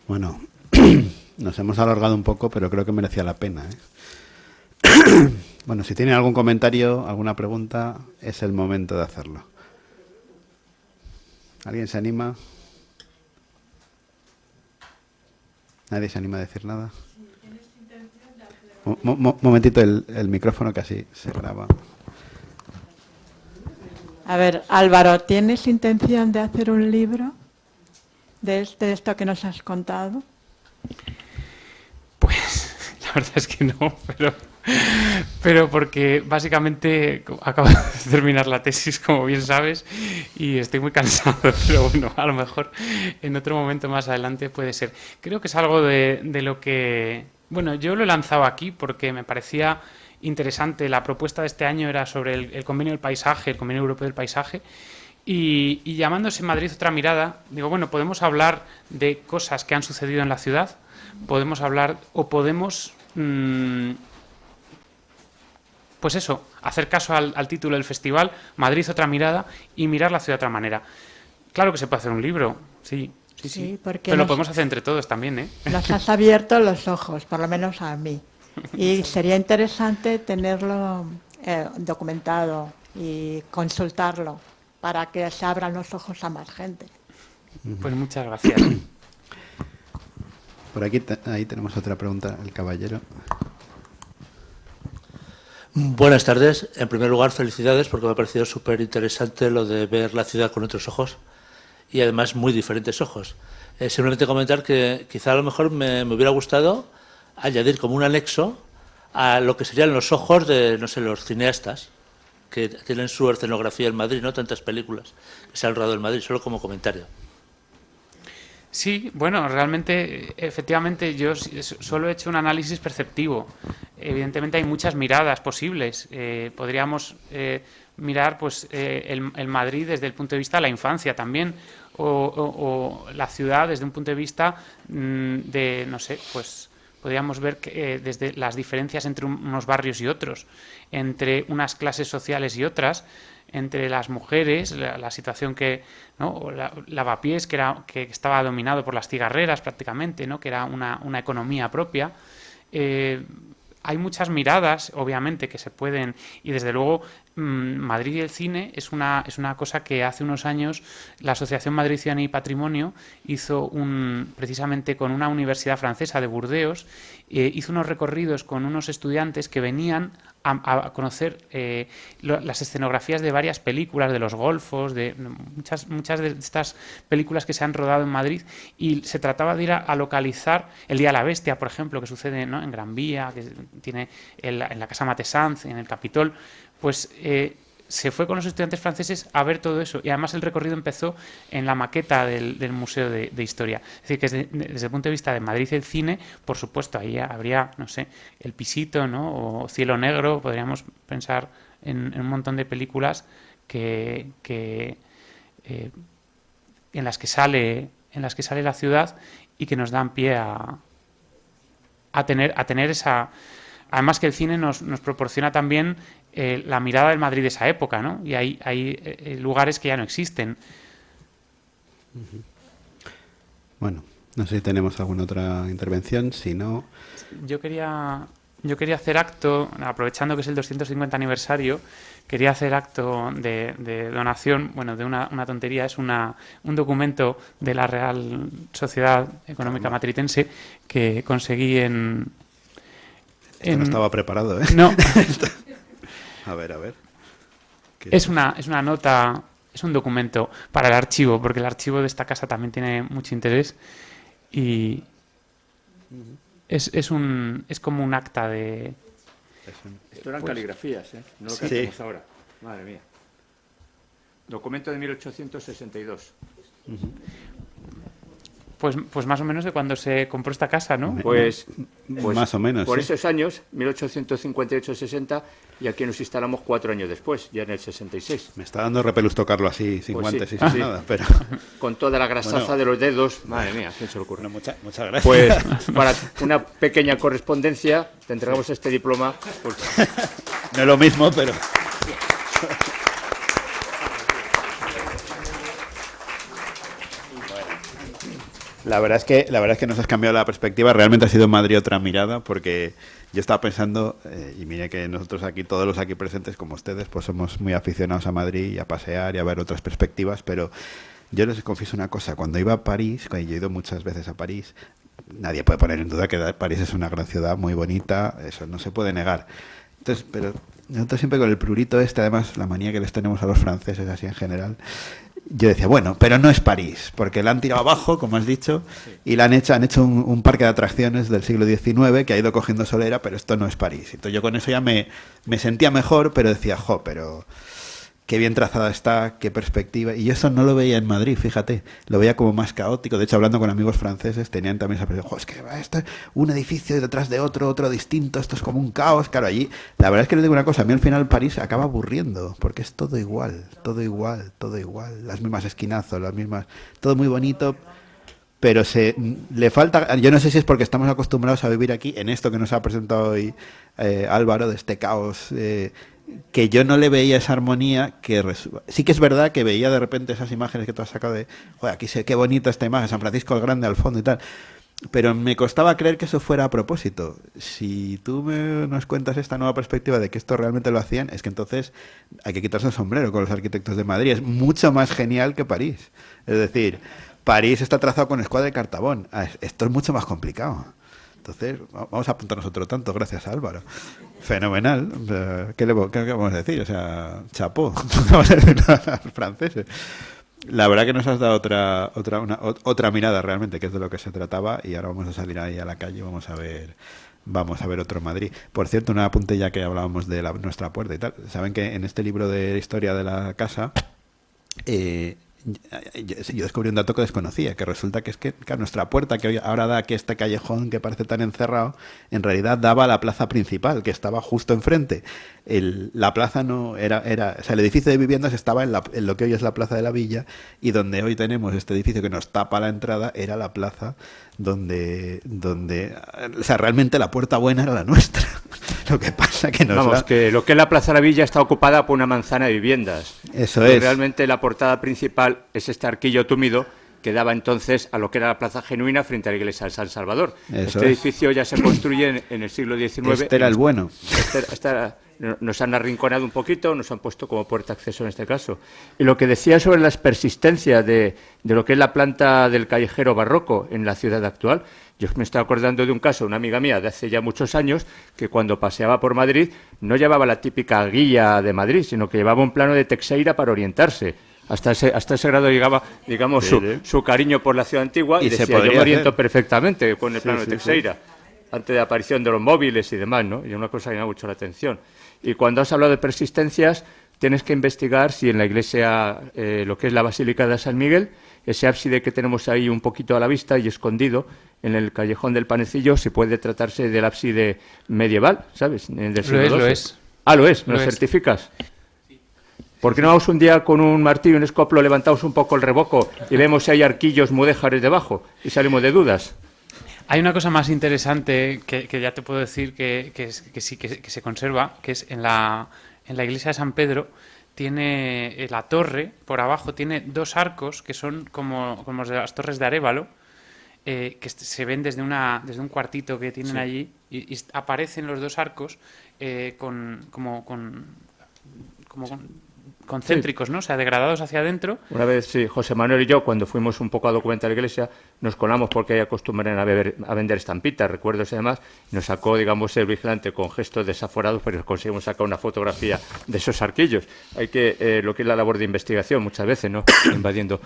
Bueno, nos hemos alargado un poco, pero creo que merecía la pena, ¿eh? Bueno, si tienen algún comentario, alguna pregunta, es el momento de hacerlo. ¿Alguien se anima? ¿Nadie se anima a decir nada? Momentito, el micrófono casi se graba. A ver, Álvaro, ¿tienes intención de hacer un libro de esto que nos has contado? Pues la verdad es que no, pero porque básicamente acabo de terminar la tesis, como bien sabes, y estoy muy cansado, pero bueno, a lo mejor en otro momento más adelante puede ser. Creo que es algo de lo que... Bueno, yo lo he lanzado aquí porque me parecía interesante. La propuesta de este año era sobre el convenio del paisaje, el convenio europeo del paisaje, y llamándose Madrid otra mirada, digo, bueno, podemos hablar de cosas que han sucedido en la ciudad, podemos hablar o podemos... pues eso, hacer caso al título del festival, Madrid otra mirada, y mirar la ciudad de otra manera. Claro que se puede hacer un libro, sí. Porque pero lo podemos hacer entre todos también, ¿eh? Nos has abierto los ojos, por lo menos a mí. Y sería interesante tenerlo documentado y consultarlo para que se abran los ojos a más gente. Pues muchas gracias. Por aquí, ahí tenemos otra pregunta, el caballero. Buenas tardes. En primer lugar, felicidades porque me ha parecido súper interesante lo de ver la ciudad con otros ojos y además muy diferentes ojos. Simplemente comentar que quizá a lo mejor me hubiera gustado añadir como un anexo a lo que serían los ojos de, no sé, los cineastas que tienen su escenografía en Madrid, ¿no? Tantas películas que se han rodado en Madrid, solo como comentario. Sí, bueno, realmente, efectivamente, yo solo he hecho un análisis perceptivo. Evidentemente hay muchas miradas posibles. Podríamos mirar pues el Madrid desde el punto de vista de la infancia también, o la ciudad desde un punto de vista de, no sé, pues podríamos ver que, desde las diferencias entre unos barrios y otros, entre unas clases sociales y otras, entre las mujeres, la situación que, ¿no? Lavapiés, que estaba dominado por las cigarreras prácticamente, ¿no? Que era una economía propia. Hay muchas miradas, obviamente, que se pueden, y desde luego Madrid y el cine es una cosa que hace unos años la Asociación Madrid Ciudad y Patrimonio hizo precisamente con una universidad francesa de Burdeos, hizo unos recorridos con unos estudiantes que venían a conocer las escenografías de varias películas, de los golfos, de muchas de estas películas que se han rodado en Madrid, y se trataba de ir a localizar El Día de la Bestia, por ejemplo, que sucede, ¿no? En Gran Vía, que tiene en la Casa Mathesanz, en el Capitol. Pues se fue con los estudiantes franceses a ver todo eso, y además el recorrido empezó en la maqueta del Museo de Historia. Es decir, que desde el punto de vista de Madrid y el cine, por supuesto, ahí habría, no sé, El Pisito, ¿no? O Cielo Negro. Podríamos pensar en un montón de películas en las que sale la ciudad y que nos dan pie a tener esa... Además que el cine nos proporciona también la mirada del Madrid de esa época, ¿no? Y hay lugares que ya no existen. Bueno, no sé si tenemos alguna otra intervención, si no... Yo quería hacer acto, aprovechando que es el 250 aniversario, quería hacer acto de donación, bueno, de una tontería, es un documento de la Real Sociedad Económica Matritense que conseguí No estaba preparado, ¿eh? No. A ver. Es una nota, es un documento para el archivo, porque el archivo de esta casa también tiene mucho interés, y es como un acta de... Esto eran caligrafías, ¿eh? No lo que hacemos ahora. Madre mía. Documento de 1862. Pues más o menos de cuando se compró esta casa, ¿no? Pues más o menos. Por sí. esos años, 1858-60, y aquí nos instalamos 4 años después, ya en el 66. Me está dando repelús tocarlo así, sin Pues guantes sí, y sin sí. nada, pero... Con toda la grasaza de los dedos. Madre mía, ¿quién se le ocurre? Bueno, muchas gracias. Pues para una pequeña correspondencia, te entregamos este diploma. Pues, no es lo mismo, pero... La verdad es que nos has cambiado la perspectiva. Realmente ha sido en Madrid otra mirada, porque yo estaba pensando, y mire que nosotros aquí, todos los aquí presentes como ustedes, pues somos muy aficionados a Madrid y a pasear y a ver otras perspectivas, pero yo les confieso una cosa, cuando iba a París, cuando yo he ido muchas veces a París, nadie puede poner en duda que París es una gran ciudad muy bonita, eso no se puede negar. Entonces, pero nosotros siempre con el prurito este, además la manía que les tenemos a los franceses así en general, yo decía, bueno, pero no es París, porque la han tirado abajo, como has dicho, y han hecho un parque de atracciones del siglo XIX que ha ido cogiendo solera, pero esto no es París. Entonces yo con eso ya me sentía mejor, pero decía, pero qué bien trazada está, qué perspectiva. Y yo eso no lo veía en Madrid, fíjate, lo veía como más caótico. De hecho, hablando con amigos franceses, tenían también esa perspectiva, es que esto es un edificio detrás de otro distinto, esto es como un caos. Claro, allí, la verdad es que les digo una cosa, a mí al final París acaba aburriendo, porque es todo igual, las mismas esquinazos, las mismas, todo muy bonito, pero le falta, yo no sé si es porque estamos acostumbrados a vivir aquí, en esto que nos ha presentado hoy Álvaro, de este caos, que yo no le veía esa armonía, sí que es verdad que veía de repente esas imágenes que tú has sacado de, joder, aquí qué bonita esta imagen, San Francisco el Grande al fondo y tal, pero me costaba creer que eso fuera a propósito. Si tú nos cuentas esta nueva perspectiva de que esto realmente lo hacían, es que entonces hay que quitarse el sombrero con los arquitectos de Madrid, es mucho más genial que París. Es decir, París está trazado con escuadra de Cartabón, esto es mucho más complicado. Entonces, vamos a apuntarnos otro tanto, gracias a Álvaro. Fenomenal. ¿Qué vamos a decir? O sea, chapó. Vamos a decir a los franceses. La verdad que nos has dado otra mirada realmente, que es de lo que se trataba, y ahora vamos a salir ahí a la calle y vamos a ver otro Madrid. Por cierto, un apunte ya que hablábamos de nuestra puerta y tal. Saben que en este libro de historia de la casa, yo descubrí un dato que desconocía, que resulta que es que nuestra puerta, que ahora da aquí este callejón que parece tan encerrado, en realidad daba a la plaza principal, que estaba justo enfrente. La plaza no era, o sea, el edificio de viviendas estaba en lo que hoy es la Plaza de la Villa, y donde hoy tenemos este edificio que nos tapa la entrada era la plaza donde o sea, realmente la puerta buena era la nuestra. Lo que pasa que que lo que es la Plaza de la Villa está ocupada por una manzana de viviendas. Eso es. Realmente la portada principal es este arquillo túmido que daba entonces a lo que era la Plaza Genuina frente a la iglesia de San Salvador. Eso este edificio ya se construye en el siglo XIX. Este era el bueno. Nos han arrinconado un poquito, nos han puesto como puerta de acceso en este caso. Y lo que decía sobre las persistencias de lo que es la planta del callejero barroco en la ciudad actual, yo me estoy acordando de un caso, una amiga mía de hace ya muchos años, que cuando paseaba por Madrid no llevaba la típica guía de Madrid, sino que llevaba un plano de Teixeira para orientarse. Hasta ese grado llegaba, digamos, su cariño por la ciudad antigua, y decía, yo me oriento perfectamente con el plano de Teixeira, antes de la aparición de los móviles y demás, ¿no? Y una cosa que me ha mucho la atención. Y cuando has hablado de persistencias, tienes que investigar si en la iglesia, lo que es la Basílica de San Miguel, ese ábside que tenemos ahí un poquito a la vista y escondido en el callejón del Panecillo, si puede tratarse del ábside medieval, ¿sabes? Del siglo XII. Lo es. Ah, lo es, ¿me lo certificas? ¿Por qué no vamos un día con un martillo y un escoplo, levantamos un poco el revoco y vemos si hay arquillos mudéjares debajo y salimos de dudas? Hay una cosa más interesante que ya te puedo decir que se conserva, que es en la iglesia de San Pedro, tiene la torre, por abajo tiene dos arcos que son como los de las torres de Arévalo, que se ven desde un cuartito que tienen allí, y aparecen los dos arcos concéntricos, ¿no? O sea, degradados hacia adentro. Una vez, sí, José Manuel y yo, cuando fuimos un poco a documentar la iglesia, nos colamos porque hay costumbre a vender estampitas, recuerdos y demás, y nos sacó, digamos, el vigilante con gestos desaforados, pero conseguimos sacar una fotografía de esos arquillos. Hay que, lo que es la labor de investigación, muchas veces, ¿no? Invadiendo.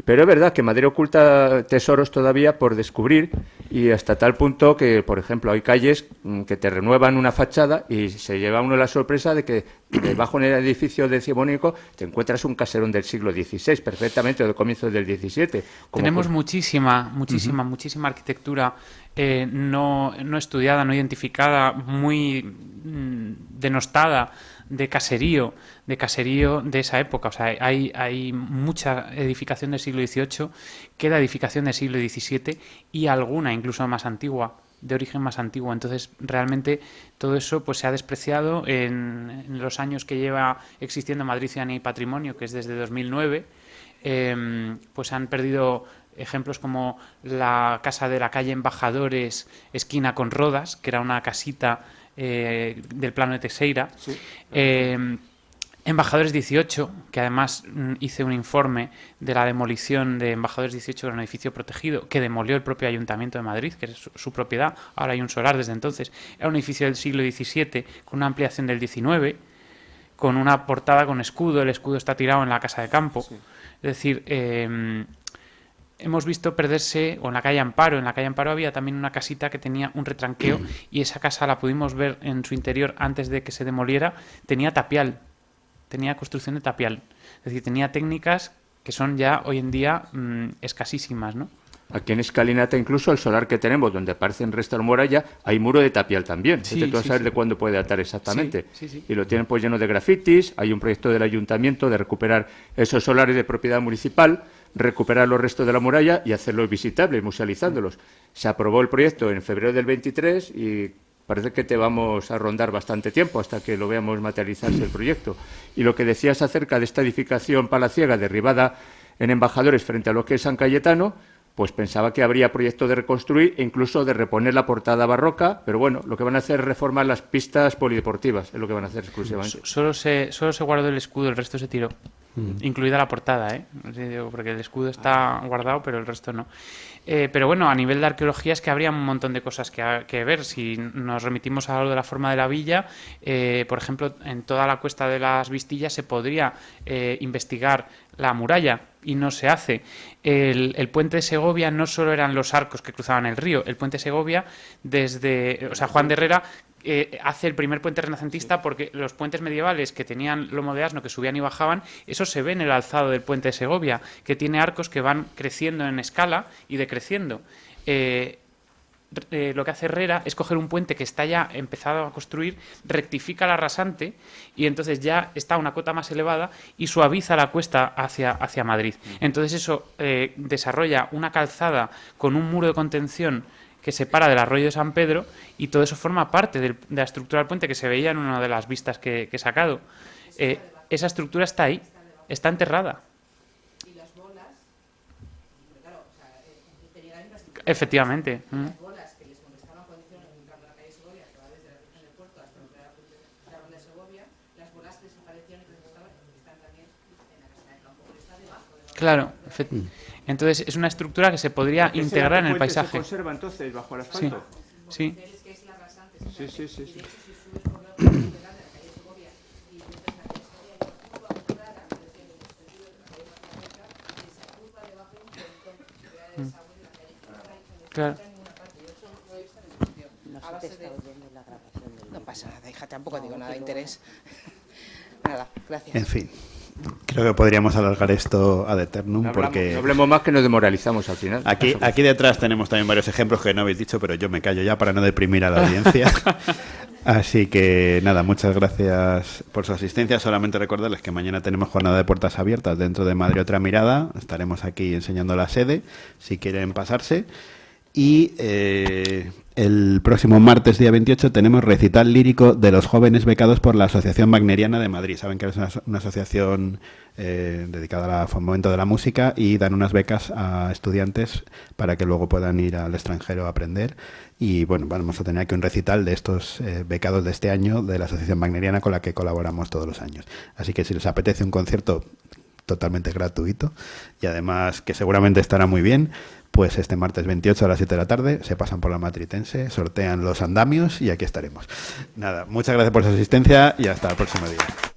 Pero es verdad que Madrid oculta tesoros todavía por descubrir, y hasta tal punto que, por ejemplo, hay calles que te renuevan una fachada y se lleva uno la sorpresa de que debajo en el edificio decimónico te encuentras un caserón del siglo XVI, perfectamente, o del comienzo del XVII. Tenemos muchísima arquitectura no estudiada, no identificada, muy denostada, de caserío de esa época. O sea, hay mucha edificación del siglo XVIII, queda edificación del siglo XVII y alguna incluso más antigua, de origen más antiguo. Entonces, realmente todo eso pues se ha despreciado en los años que lleva existiendo Madrid Ciudadanía y Patrimonio, que es desde 2009. Pues han perdido ejemplos como la casa de la calle Embajadores, esquina con Rodas, que era una casita del plano de Teixeira. Sí. Embajadores 18, que además hice un informe de la demolición de Embajadores 18, que era un edificio protegido, que demolió el propio Ayuntamiento de Madrid, que es su propiedad. Ahora hay un solar desde entonces. Era un edificio del siglo XVII con una ampliación del XIX, con una portada con escudo. El escudo está tirado en la Casa de Campo. Sí. Es decir, hemos visto perderse, o en la calle Amparo había también una casita que tenía un retranqueo y esa casa la pudimos ver en su interior antes de que se demoliera, tenía tapial. Tenía construcción de tapial, es decir, tenía técnicas que son ya hoy en día escasísimas, ¿no? Aquí en Escalinata, incluso el solar que tenemos, donde aparecen restos de muralla, hay muro de tapial también. Sí, tú sabes de cuándo puede datar exactamente. Sí. Y lo tienen pues lleno de grafitis. Hay un proyecto del ayuntamiento de recuperar esos solares de propiedad municipal, recuperar los restos de la muralla y hacerlos visitables, musealizándolos. Se aprobó el proyecto en febrero del 23 y parece que te vamos a rondar bastante tiempo hasta que lo veamos materializarse el proyecto. Y lo que decías acerca de esta edificación palaciega derribada en Embajadores frente a lo que es San Cayetano, pues pensaba que habría proyecto de reconstruir e incluso de reponer la portada barroca, pero bueno, lo que van a hacer es reformar las pistas polideportivas, es lo que van a hacer exclusivamente. Solo se guardó el escudo, el resto se tiró, incluida la portada, porque el escudo está guardado, pero el resto no. Pero bueno, a nivel de arqueología es que habría un montón de cosas que ver. Si nos remitimos a lo de la forma de la villa, por ejemplo, en toda la Cuesta de las Vistillas se podría investigar la muralla y no se hace. El puente de Segovia no solo eran los arcos que cruzaban el río, el puente de Segovia Juan de Herrera hace el primer puente renacentista porque los puentes medievales que tenían lomo de asno, que subían y bajaban, eso se ve en el alzado del puente de Segovia, que tiene arcos que van creciendo en escala y decreciendo. Lo que hace Herrera es coger un puente que está ya empezado a construir, rectifica la rasante y entonces ya está a una cota más elevada y suaviza la cuesta hacia Madrid. Entonces eso desarrolla una calzada con un muro de contención que separa del arroyo de San Pedro y todo eso forma parte de la estructura del puente que se veía en una de las vistas que he sacado. Esa estructura está ahí, está enterrada. Y las bolas, claro, o sea, tenía la infraestructura. Efectivamente. Las bolas que les molestaban cuando hicieron el tramo de la calle Segovia, que va desde la Virgen del Puerto hasta la ronda de Segovia, las bolas desaparecieron y están también en la Casa de Campo, pero está debajo de la... Claro, entonces es una estructura que se podría integrar en el paisaje. ¿Se conserva entonces bajo el asfalto? Sí. Es que es la rasante. Sí. Y de hecho, si subes por la de la calle Segovia y entras en la calle Segovia, hay una curva muy rara, que decía en el sentido de la calle Barcelona, que se curva debajo de un frontón que da el desagüe de la calle Segovia. Claro. En ninguna parte. Yo eso lo he visto en el sitio. A base de... No pasa nada, hija, tampoco digo nada de interés. Nada, gracias. En fin. Creo que podríamos alargar esto ad eternum porque... No hablemos más que nos demoralizamos al final. Aquí detrás tenemos también varios ejemplos que no habéis dicho, pero yo me callo ya para no deprimir a la audiencia. Así que nada, muchas gracias por su asistencia. Solamente recordarles que mañana tenemos jornada de puertas abiertas dentro de Madrid Otra Mirada. Estaremos aquí enseñando la sede, si quieren pasarse. Y el próximo martes, día 28, tenemos recital lírico de los jóvenes becados por la Asociación Wagneriana de Madrid. Saben que es una asociación dedicada al fomento de la música y dan unas becas a estudiantes para que luego puedan ir al extranjero a aprender. Y bueno, vamos a tener aquí un recital de estos becados de este año de la Asociación Wagneriana con la que colaboramos todos los años. Así que si les apetece un concierto totalmente gratuito y además que seguramente estará muy bien, pues este martes 28 a las 7 de la tarde se pasan por la Matritense, sortean los andamios y aquí estaremos. Nada, muchas gracias por su asistencia y hasta el próximo día.